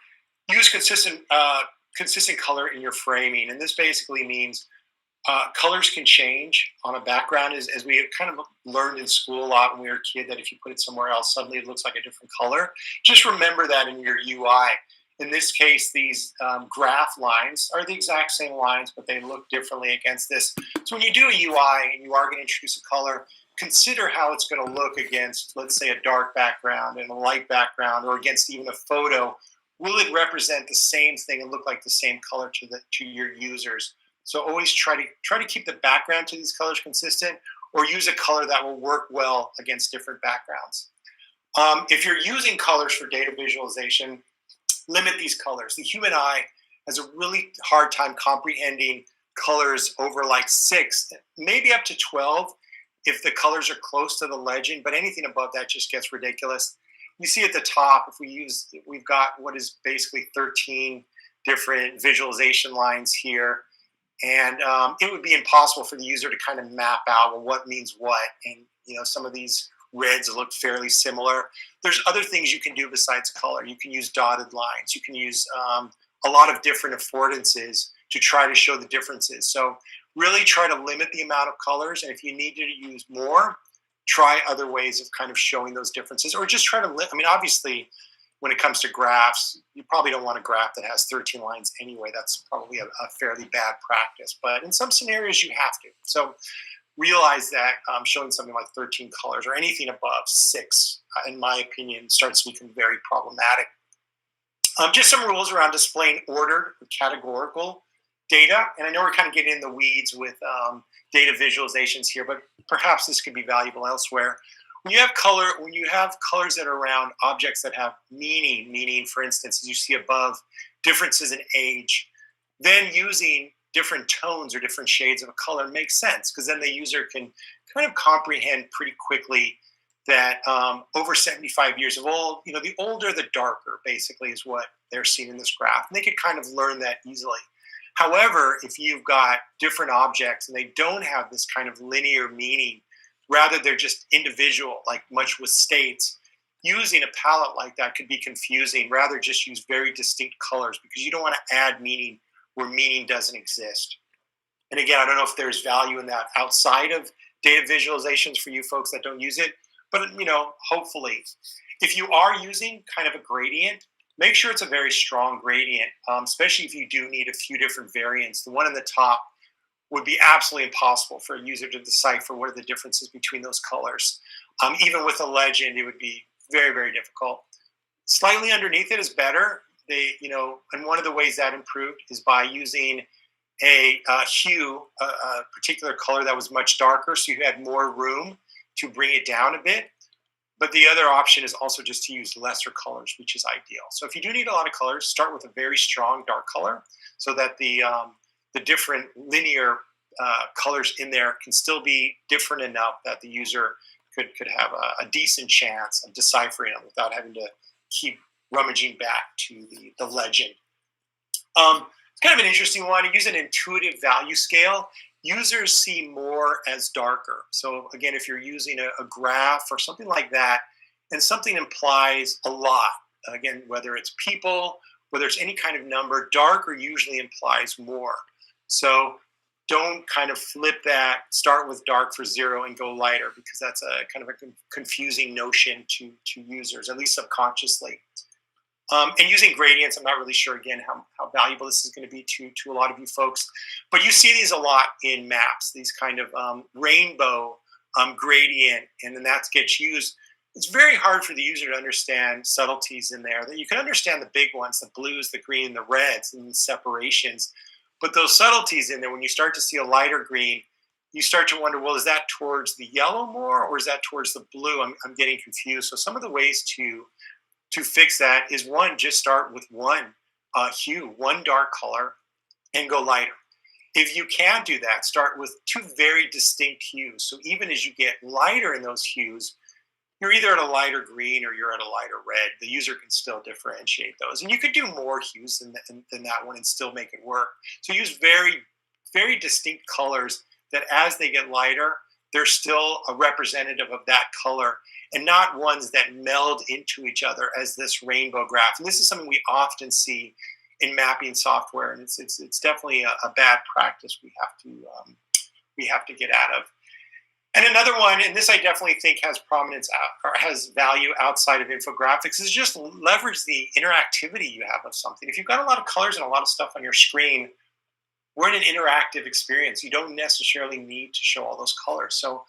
Use consistent color in your framing, and this basically means colors can change on a background, as we kind of learned in school a lot when we were a kid, that if you put it somewhere else, suddenly it looks like a different color. Just remember that in your UI. In this case, these graph lines are the exact same lines, but they look differently against this. So when you do a UI and you are going to introduce a color, consider how it's going to look against, let's say, a dark background and a light background, or against even a photo. Will it represent the same thing and look like the same color to your users? So always try to keep the background to these colors consistent, or use a color that will work well against different backgrounds. If you're using colors for data visualization, limit these colors. The human eye has a really hard time comprehending colors over like 6, maybe up to 12 if the colors are close to the legend, but anything above that just gets ridiculous. You see at the top, we've got what is basically 13 different visualization lines here. And it would be impossible for the user to kind of map out, well, what means what. And some of these reds look fairly similar. There's other things you can do besides color. You can use dotted lines. You can use a lot of different affordances to try to show the differences. So really try to limit the amount of colors. And if you need to use more, try other ways of kind of showing those differences, or just try to obviously, when it comes to graphs, you probably don't want a graph that has 13 lines anyway. That's probably a fairly bad practice. But in some scenarios, you have to. So realize that showing something like 13 colors or anything above 6, in my opinion, starts to become very problematic. Just some rules around displaying ordered or categorical data. And I know we're kind of getting in the weeds with data visualizations here, but perhaps this could be valuable elsewhere. When you have colors that are around objects that have meaning, for instance, as you see above, differences in age, then using different tones or different shades of a color makes sense, because then the user can kind of comprehend pretty quickly that over 75 years of old, the older, the darker, basically, is what they're seeing in this graph. And they could kind of learn that easily. However, if you've got different objects and they don't have this kind of linear meaning, rather they're just individual, like much with states, using a palette like that could be confusing. Rather just use very distinct colors, because you don't want to add meaning where meaning doesn't exist. And again, I don't know if there's value in that outside of data visualizations for you folks that don't use it, but hopefully. If you are using kind of a gradient, make sure it's a very strong gradient, especially if you do need a few different variants. The one in the top would be absolutely impossible for a user to decipher what are the differences between those colors. Even with a legend, it would be very, very difficult. Slightly underneath it is better. And one of the ways that improved is by using a hue, a particular color that was much darker, so you had more room to bring it down a bit. But the other option is also just to use lesser colors, which is ideal. So if you do need a lot of colors, start with a very strong dark color, so that the different linear colors in there can still be different enough that the user could have a decent chance of deciphering them without having to keep rummaging back to the legend. It's kind of an interesting one. Use an intuitive value scale. Users see more as darker. So again, if you're using a graph or something like that, and something implies a lot, again, whether it's people, whether it's any kind of number, darker usually implies more. So don't kind of flip that, start with dark for 0 and go lighter, because that's a kind of a confusing notion to users, at least subconsciously. And using gradients, I'm not really sure, again, how valuable this is going to be to a lot of you folks. But you see these a lot in maps, these kind of rainbow gradient, and then that gets used. It's very hard for the user to understand subtleties in there. That you can understand the big ones, the blues, the green, the reds, and the separations. But those subtleties in there, when you start to see a lighter green, you start to wonder, well, is that towards the yellow more, or is that towards the blue? I'm getting confused. So some of the ways to fix that is, one, just start with one hue, one dark color, and go lighter. If you can't do that, start with 2 very distinct hues. So even as you get lighter in those hues, you're either at a lighter green or you're at a lighter red. The user can still differentiate those. And you could do more hues than that one and still make it work. So use very, very distinct colors that as they get lighter, they're still a representative of that color and not ones that meld into each other as this rainbow graph. And this is something we often see in mapping software, and it's definitely a bad practice we have to get out of. And another one, and this I definitely think has prominence or has value outside of infographics, is just leverage the interactivity you have of something. If you've got a lot of colors and a lot of stuff on your screen, we're in an interactive experience. You don't necessarily need to show all those colors. So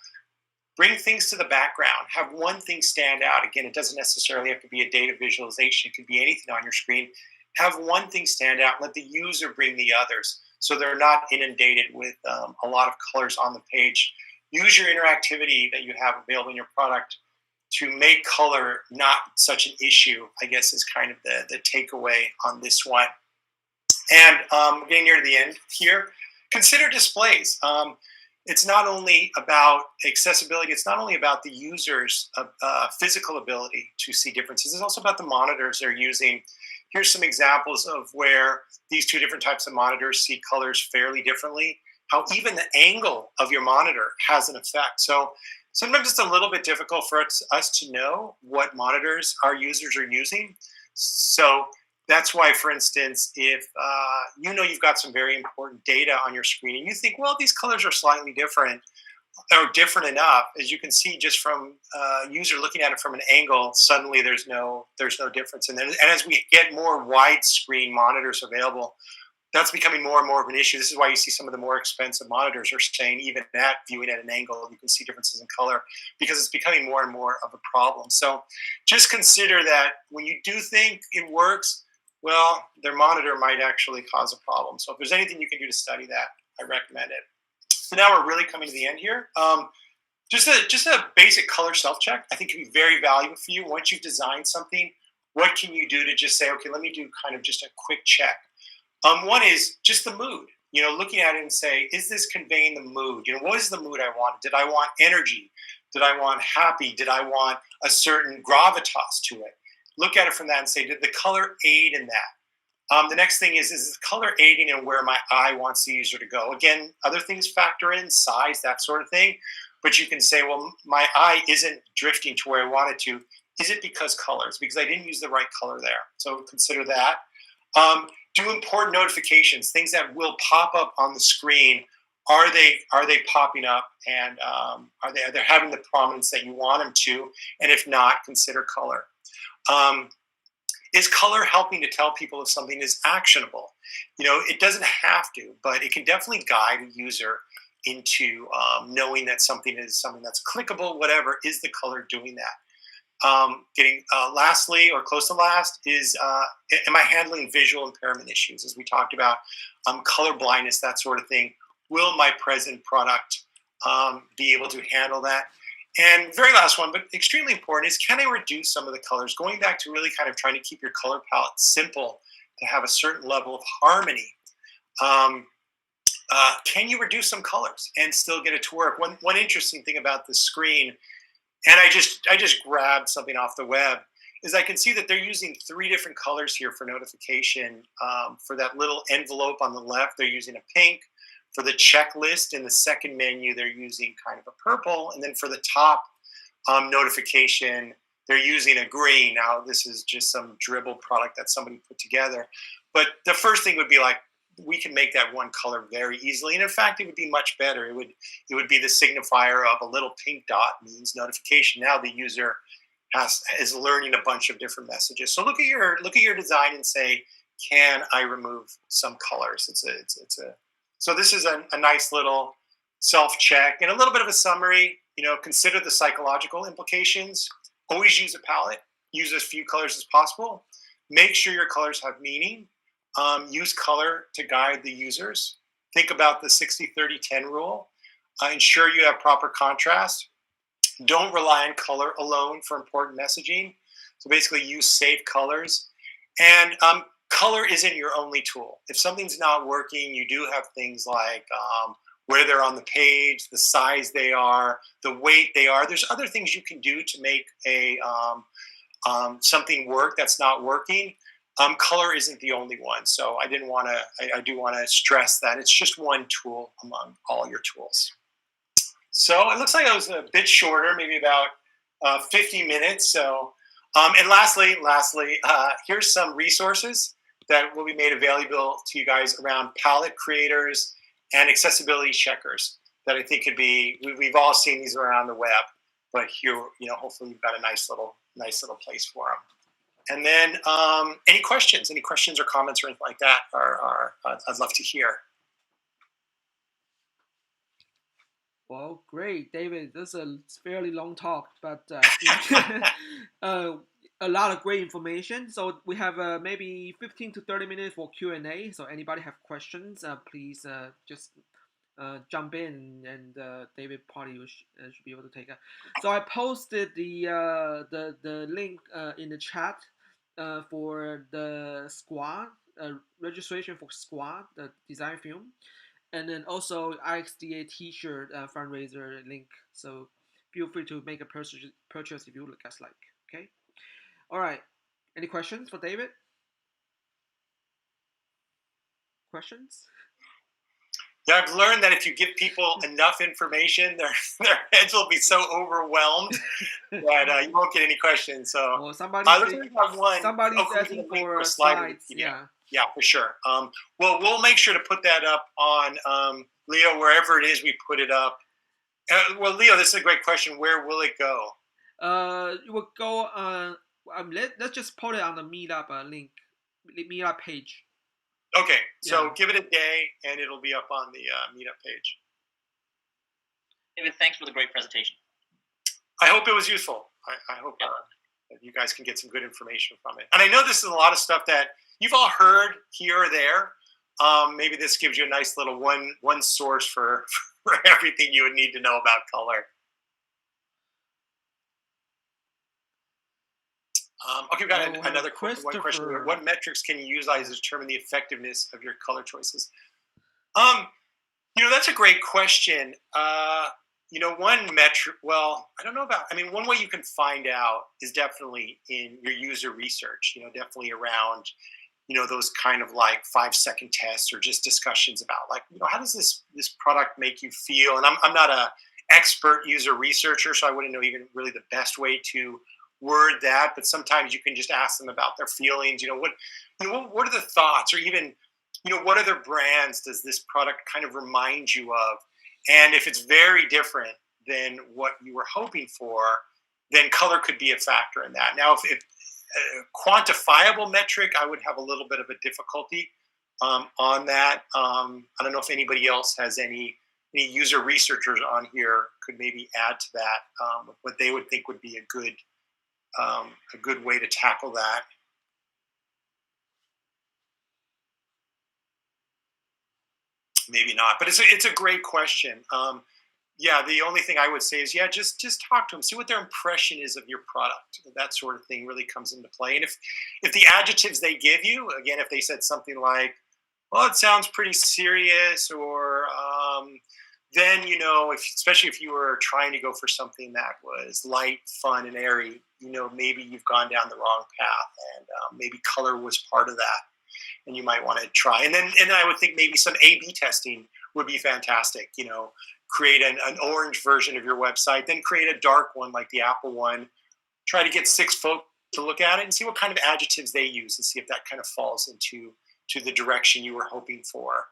bring things to the background. Have one thing stand out. Again, it doesn't necessarily have to be a data visualization. It could be anything on your screen. Have one thing stand out. Let the user bring the others so they're not inundated with a lot of colors on the page. Use your interactivity that you have available in your product to make color not such an issue, I guess, is kind of the takeaway on this one. And getting near to the end here, consider displays. It's not only about accessibility, it's not only about the user's physical ability to see differences, it's also about the monitors they're using. Here's some examples of where these two different types of monitors see colors fairly differently, how even the angle of your monitor has an effect. So sometimes it's a little bit difficult for us to know what monitors our users are using. So that's why, for instance, if you know you've got some very important data on your screen and you think, well, these colors are slightly different or different enough, as you can see just from a user looking at it from an angle, suddenly there's no difference. And as we get more widescreen monitors available, that's becoming more and more of an issue. This is why you see some of the more expensive monitors are saying even at viewing at an angle, you can see differences in color because it's becoming more and more of a problem. So just consider that when you do think it works, well, their monitor might actually cause a problem. So if there's anything you can do to study that, I recommend it. So now we're really coming to the end here. Just a basic color self-check, I think can be very valuable for you. Once you've designed something, what can you do to just say, okay, let me do kind of just a quick check. One is just the mood. You know, looking at it and say, is this conveying the mood? You know, what is the mood I wanted? Did I want energy? Did I want happy? Did I want a certain gravitas to it? Look at it from that and say, did the color aid in that? The next thing is the color aiding in where my eye wants the user to go? Again, other things factor in, size, that sort of thing. But you can say, well, my eye isn't drifting to where I want it to. Is it because colors? Because I didn't use the right color there. So consider that. Do important notifications, things that will pop up on the screen. Are they popping up, and are they having the prominence that you want them to? And if not, consider color. Is color helping to tell people if something is actionable? You know, it doesn't have to, but it can definitely guide a user into knowing that something is something that's clickable, whatever. Is the color doing that? Lastly, or close to last, is am I handling visual impairment issues? As we talked about, color blindness, that sort of thing. Will my present product be able to handle that? And very last one, but extremely important, is can I reduce some of the colors? Going back to really kind of trying to keep your color palette simple to have a certain level of harmony. Can you reduce some colors and still get it to work? One interesting thing about the screen, and I just grabbed something off the web, is I can see that they're using 3 different colors here for notification. For that little envelope on the left, they're using a pink. For the checklist in the second menu, they're using kind of a purple. And then for the top notification, they're using a green. Now, this is just some dribble product that somebody put together. But the first thing would be like, we can make that one color very easily. And in fact, it would be much better. It would be the signifier of a little pink dot means notification. Now the user is learning a bunch of different messages. So look at your design and say, can I remove some colors? So this is a nice little self-check and a little bit of a summary. You know, consider the psychological implications. Always use a palette. Use as few colors as possible. Make sure your colors have meaning. Use color to guide the users. Think about the 60-30-10 rule. Ensure you have proper contrast. Don't rely on color alone for important messaging. So basically use safe colors. And color isn't your only tool. If something's not working, you do have things like where they're on the page, the size they are, the weight they are. There's other things you can do to make something work that's not working. Color isn't the only one. So I do want to stress that it's just one tool among all your tools. So it looks like it was a bit shorter, maybe about 50 minutes. So, and lastly, here's some resources that will be made available to you guys around palette creators and accessibility checkers that I think could be. We've all seen these around the web, but here, hopefully you've got a nice little place for them. And then, any questions or comments or anything like that I'd love to hear. Well, great, David. This is a fairly long talk, but I think a lot of great information. So we have maybe 15 to 30 minutes for Q&A. So anybody have questions, please just jump in, and David probably should be able to take it. So I posted the link in the chat for the Squad registration for Squad, the design film, and then also IXDA T-shirt fundraiser link. So feel free to make a purchase if you guys like. Okay. All right. Any questions for David? Questions? Yeah, I've learned that if you give people enough information, their heads will be so overwhelmed that you won't get any questions. So well, somebody's asking for slides. Yeah, for sure. Well, we'll make sure to put that up on Leo, wherever it is we put it up. Well, Leo, this is a great question. Where will it go? It will go on. Let's just put it on the Meetup link, Meetup page. Okay, so give it a day, and it'll be up on the Meetup page. David, thanks for the great presentation. I hope it was useful. I hope that you guys can get some good information from it. And I know this is a lot of stuff that you've all heard here or there. Maybe this gives you a nice little one source for everything you would need to know about color. Okay, we've got another one question here. What metrics can you use to determine the effectiveness of your color choices? That's a great question. One metric, one way you can find out is definitely in your user research, definitely around, those kind of like 5-second tests or just discussions about like, how does this product make you feel? And I'm not a expert user researcher, so I wouldn't know even really the best way to word that, but sometimes you can just ask them about their feelings. What are the thoughts, or even, what other brands does this product kind of remind you of? And if it's very different than what you were hoping for, then color could be a factor in that. Now, if a quantifiable metric, I would have a little bit of a difficulty on that. I don't know if anybody else has any user researchers on here could maybe add to that, what they would think would be a good way to tackle that. Maybe not, but it's a great question. The only thing I would say is, just talk to them, see what their impression is of your product. That sort of thing really comes into play. And if the adjectives they give you, again, if they said something like, well, it sounds pretty serious, or then, especially if you were trying to go for something that was light, fun, and airy, maybe you've gone down the wrong path, and maybe color was part of that, and you might want to try. And I would think maybe some A/B testing would be fantastic. Create an orange version of your website, then create a dark one like the Apple one. Try to get 6 folks to look at it and see what kind of adjectives they use, and see if that kind of falls into the direction you were hoping for.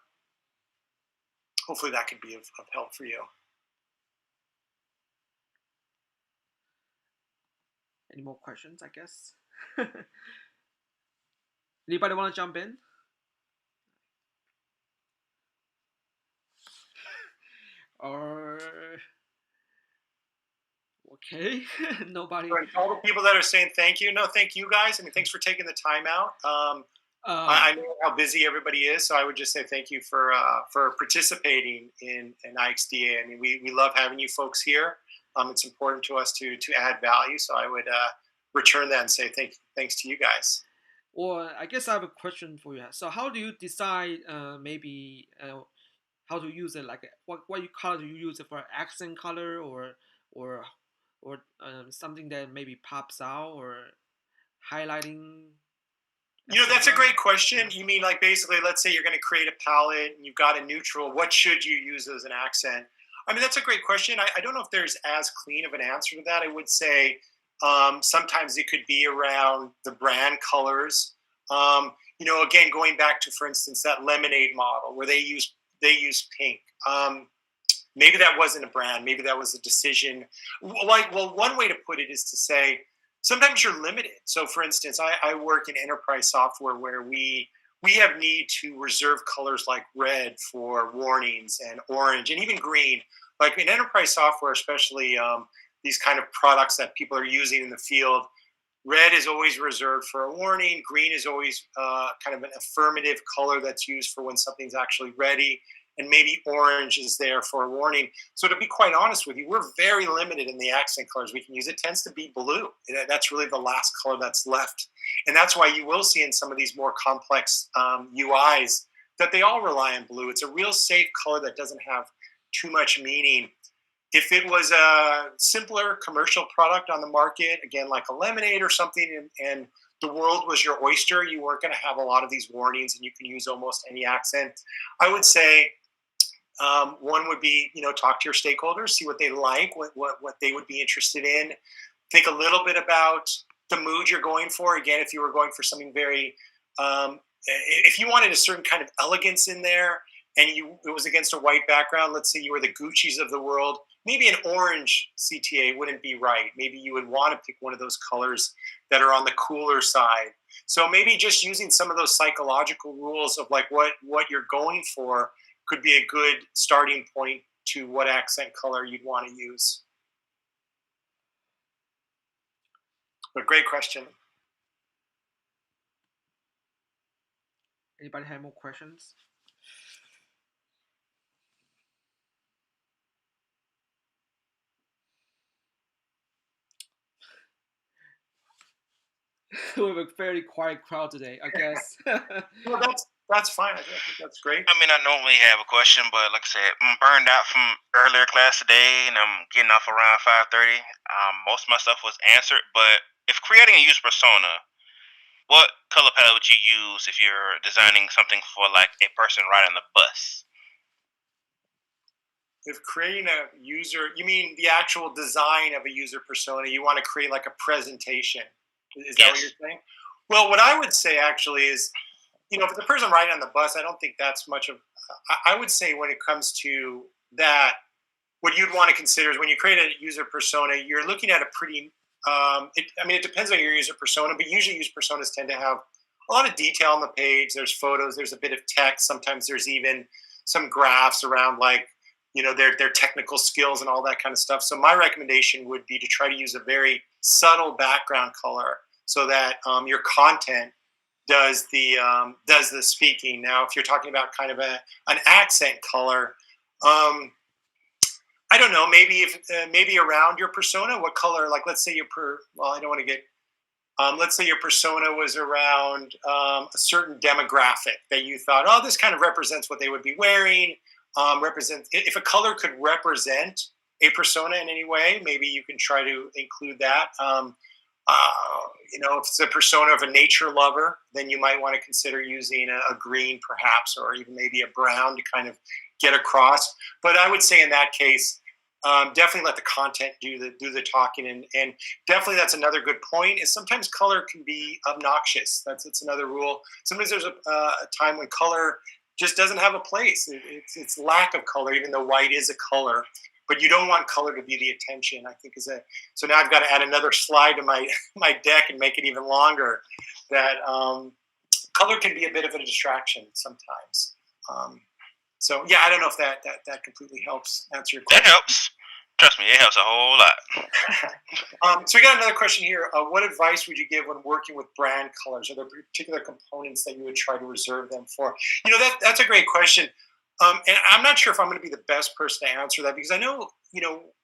Hopefully that could be of help for you. Any more questions, I guess? Anybody want to jump in? Or okay, nobody. All the people that are saying thank you. No, thank you guys. Thanks for taking the time out. I know how busy everybody is, so I would just say thank you for participating in IXDA. We love having you folks here. It's important to us to add value, so I would return that and say thanks to you guys. Well, I guess I have a question for you. So how do you decide how to use it? Like what color do you use it for? Accent color or something that maybe pops out or highlighting? That's a great question. You mean like basically, let's say you're going to create a palette and you've got a neutral. What should you use as an accent? I mean, that's a great question. I don't know if there's as clean of an answer to that. I would say sometimes it could be around the brand colors. Again, going back to, for instance, that lemonade model where they use pink. Maybe that wasn't a brand. Maybe that was a decision. One way to put it is to say sometimes you're limited. So, for instance, I work in enterprise software where we have need to reserve colors like red for warnings and orange and even green. Like in enterprise software, especially these kind of products that people are using in the field, red is always reserved for a warning. Green is always kind of an affirmative color that's used for when something's actually ready. And maybe orange is there for a warning. So to be quite honest with you, we're very limited in the accent colors we can use. It tends to be blue. That's really the last color that's left. And that's why you will see in some of these more complex UIs that they all rely on blue. It's a real safe color that doesn't have too much meaning. If it was a simpler commercial product on the market, again, like a lemonade or something, and the world was your oyster, you weren't going to have a lot of these warnings and you can use almost any accent. I would say one would be, talk to your stakeholders, see what they like, what they would be interested in. Think a little bit about the mood you're going for. Again, if you were going for something very, if you wanted a certain kind of elegance in there and it was against a white background, let's say you were the Gucci's of the world, maybe an orange CTA wouldn't be right. Maybe you would want to pick one of those colors that are on the cooler side. So maybe just using some of those psychological rules of like what you're going for could be a good starting point to what accent color you'd want to use. But great question. Anybody have more questions? We have a very quiet crowd today, I guess. Well, that's fine. I think that's great. I mean, I normally have a question, but like I said, I'm burned out from earlier class today, and I'm getting off around 5:30. Most of my stuff was answered, but if creating a user persona, what color palette would you use if you're designing something for like a person riding the bus? If creating a user, you mean the actual design of a user persona, you want to create like a presentation. Is that what Yes. you're saying? Well, what I would say actually is, for the person riding on the bus, I don't think that's much of. I would say when it comes to that, what you'd want to consider is when you create a user persona, you're looking at a pretty. It depends on your user persona, but usually user personas tend to have a lot of detail on the page. There's photos, there's a bit of text. Sometimes there's even some graphs around like their technical skills and all that kind of stuff. So my recommendation would be to try to use a very subtle background color so that your content does the speaking. Now, if you're talking about kind of an accent color, I don't know. Maybe around your persona, what color? Like, let's say I don't want to get. Let's say your persona was around a certain demographic that you thought, oh, this kind of represents what they would be wearing. If a color could represent a persona in any way, maybe you can try to include that. If it's a persona of a nature lover, then you might want to consider using a green perhaps, or even maybe a brown to kind of get across. But I would say in that case, definitely let the content do the talking, and definitely that's another good point. Is sometimes color can be obnoxious. That's another rule. Sometimes there's a time when color just doesn't have a place. It's lack of color, even though white is a color. But you don't want color to be the attention, I think so now I've got to add another slide to my deck and make it even longer. That color can be a bit of a distraction sometimes. So yeah, I don't know if that completely helps answer your question. That helps. Trust me, it helps a whole lot. So we got another question here. What advice would you give when working with brand colors? Are there particular components that you would try to reserve them for? That's a great question. And I'm not sure if I'm going to be the best person to answer that, because I know,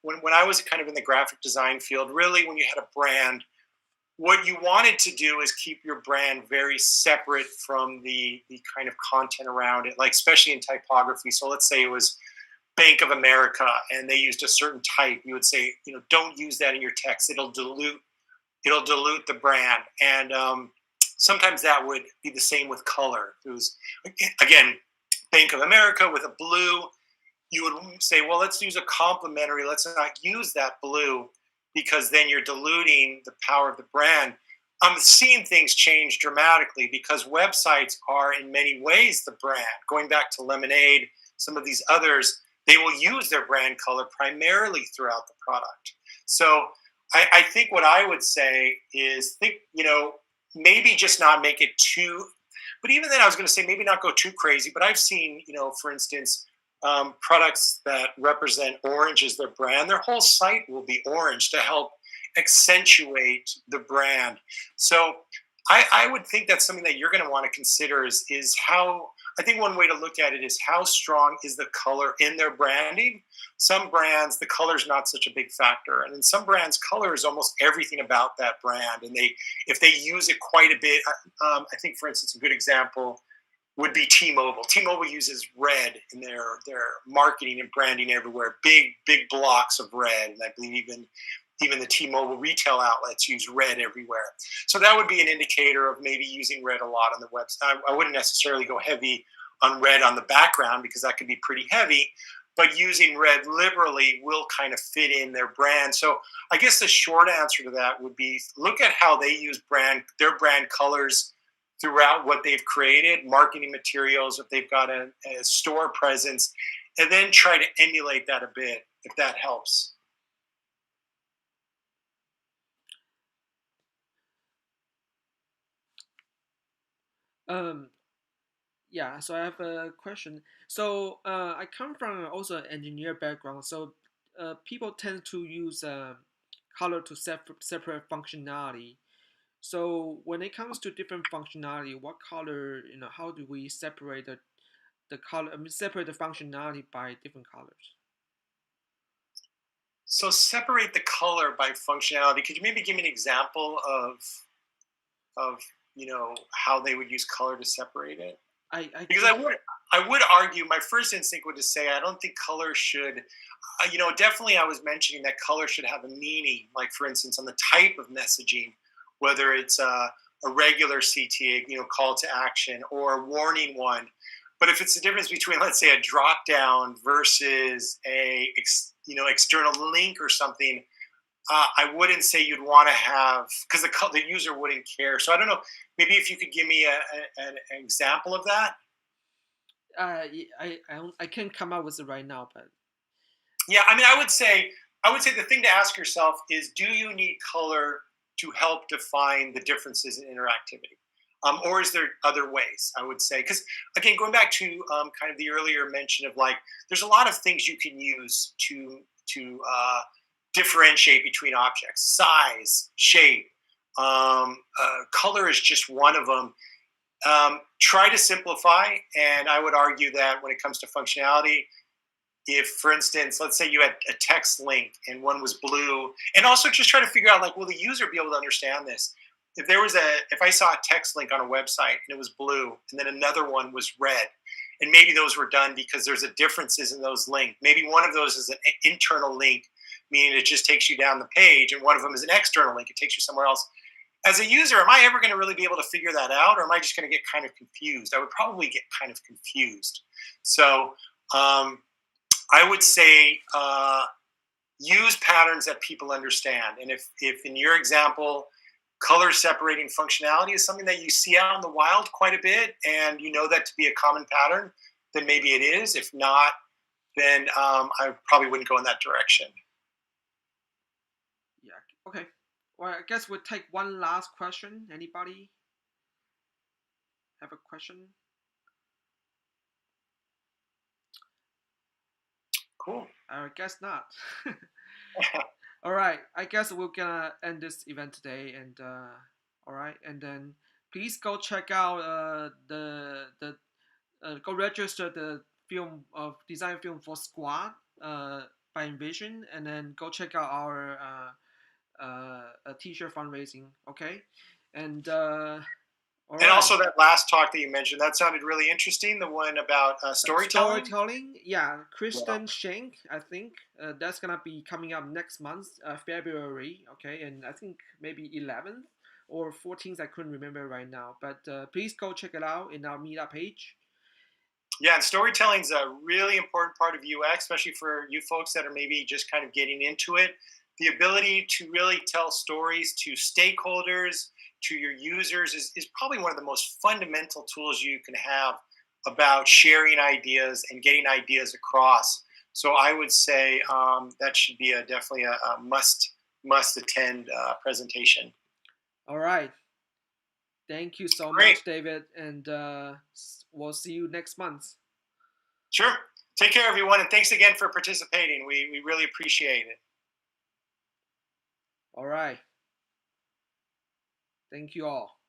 when I was kind of in the graphic design field, really when you had a brand, what you wanted to do is keep your brand very separate from the kind of content around it, like especially in typography. So let's say it was Bank of America and they used a certain type. You would say, don't use that in your text. It'll dilute the brand. And sometimes that would be the same with color. It was, again, Bank of America with a blue, you would say, well, let's use a complementary. Let's not use that blue because then you're diluting the power of the brand. I'm seeing things change dramatically because websites are in many ways the brand. Going back to Lemonade, some of these others, they will use their brand color primarily throughout the product. So I think what I would say is maybe just not make it too, but even then I was going to say maybe not go too crazy, but I've seen, for instance, products that represent orange as their brand, their whole site will be orange to help accentuate the brand. So I would think that's something that you're going to want to consider is how, I think one way to look at it is how strong is the color in their branding. Some brands, the color is not such a big factor. And in some brands, color is almost everything about that brand. And if they use it quite a bit, I think, for instance, a good example would be T-Mobile. T-Mobile uses red in their marketing and branding everywhere, big blocks of red. And I believe even the T-Mobile retail outlets use red everywhere. So that would be an indicator of maybe using red a lot on the website. I wouldn't necessarily go heavy on red on the background because that could be pretty heavy, but using red liberally will kind of fit in their brand. So I guess the short answer to that would be look at how they use their brand colors throughout what they've created, marketing materials, if they've got a store presence, and then try to emulate that a bit, if that helps. Yeah, so I have a question. So I come from also an engineer background. So people tend to use color to separate functionality. So when it comes to different functionality, what color, how do we separate the color? I mean, separate the functionality by different colors. So separate the color by functionality. Could you maybe give me an example of how they would use color to separate it? Because I would argue, my first instinct would just say I don't think color should, definitely I was mentioning that color should have a meaning. Like for instance, on the type of messaging, whether it's a regular CTA, call to action, or a warning one. But if it's the difference between, let's say, a drop down versus a external link or something, I wouldn't say you'd want to have, because the user wouldn't care. So I don't know. Maybe if you could give me an example of that. I can't come up with it right now, but yeah, I mean, I would say the thing to ask yourself is, do you need color to help define the differences in interactivity? Or is there other ways, I would say? Because, again, going back to kind of the earlier mention of there's a lot of things you can use to differentiate between objects. Size, shape, color is just one of them. Try to simplify, and I would argue that when it comes to functionality, if, for instance, let's say you had a text link and one was blue, and also just try to figure out, will the user be able to understand this? If I saw a text link on a website and it was blue and then another one was red, and maybe those were done because there's a differences in those links. Maybe one of those is an internal link, meaning it just takes you down the page, and one of them is an external link, it takes you somewhere else. As a user, am I ever going to really be able to figure that out, or am I just going to get kind of confused? I would probably get kind of confused. So I would say use patterns that people understand. And if in your example, color separating functionality is something that you see out in the wild quite a bit, and you know that to be a common pattern, then maybe it is. If not, then I probably wouldn't go in that direction. Yeah. Okay. Well, I guess we'll take one last question. Anybody have a question? Cool. I guess not. All right. I guess we're gonna end this event today, and all right, and then please go check out go register the design film for Squad by Envision, and then go check out our t-shirt fundraising. Okay, and all and right. also that last talk that you mentioned, that sounded really interesting. The one about storytelling. Storytelling, yeah. Kristen Schenk, I think that's gonna be coming up next month, February. Okay, and I think maybe 11th or 14th. I couldn't remember right now, but please go check it out in our meetup page. Yeah, and storytelling is a really important part of UX, especially for you folks that are maybe just kind of getting into it. The ability to really tell stories to stakeholders, to your users, is probably one of the most fundamental tools you can have about sharing ideas and getting ideas across. So I would say that should be definitely a must attend presentation. All right. Thank you so Great. much, David, and we'll see you next month. Sure. Take care, everyone, and thanks again for participating. We really appreciate it. All right. Thank you all.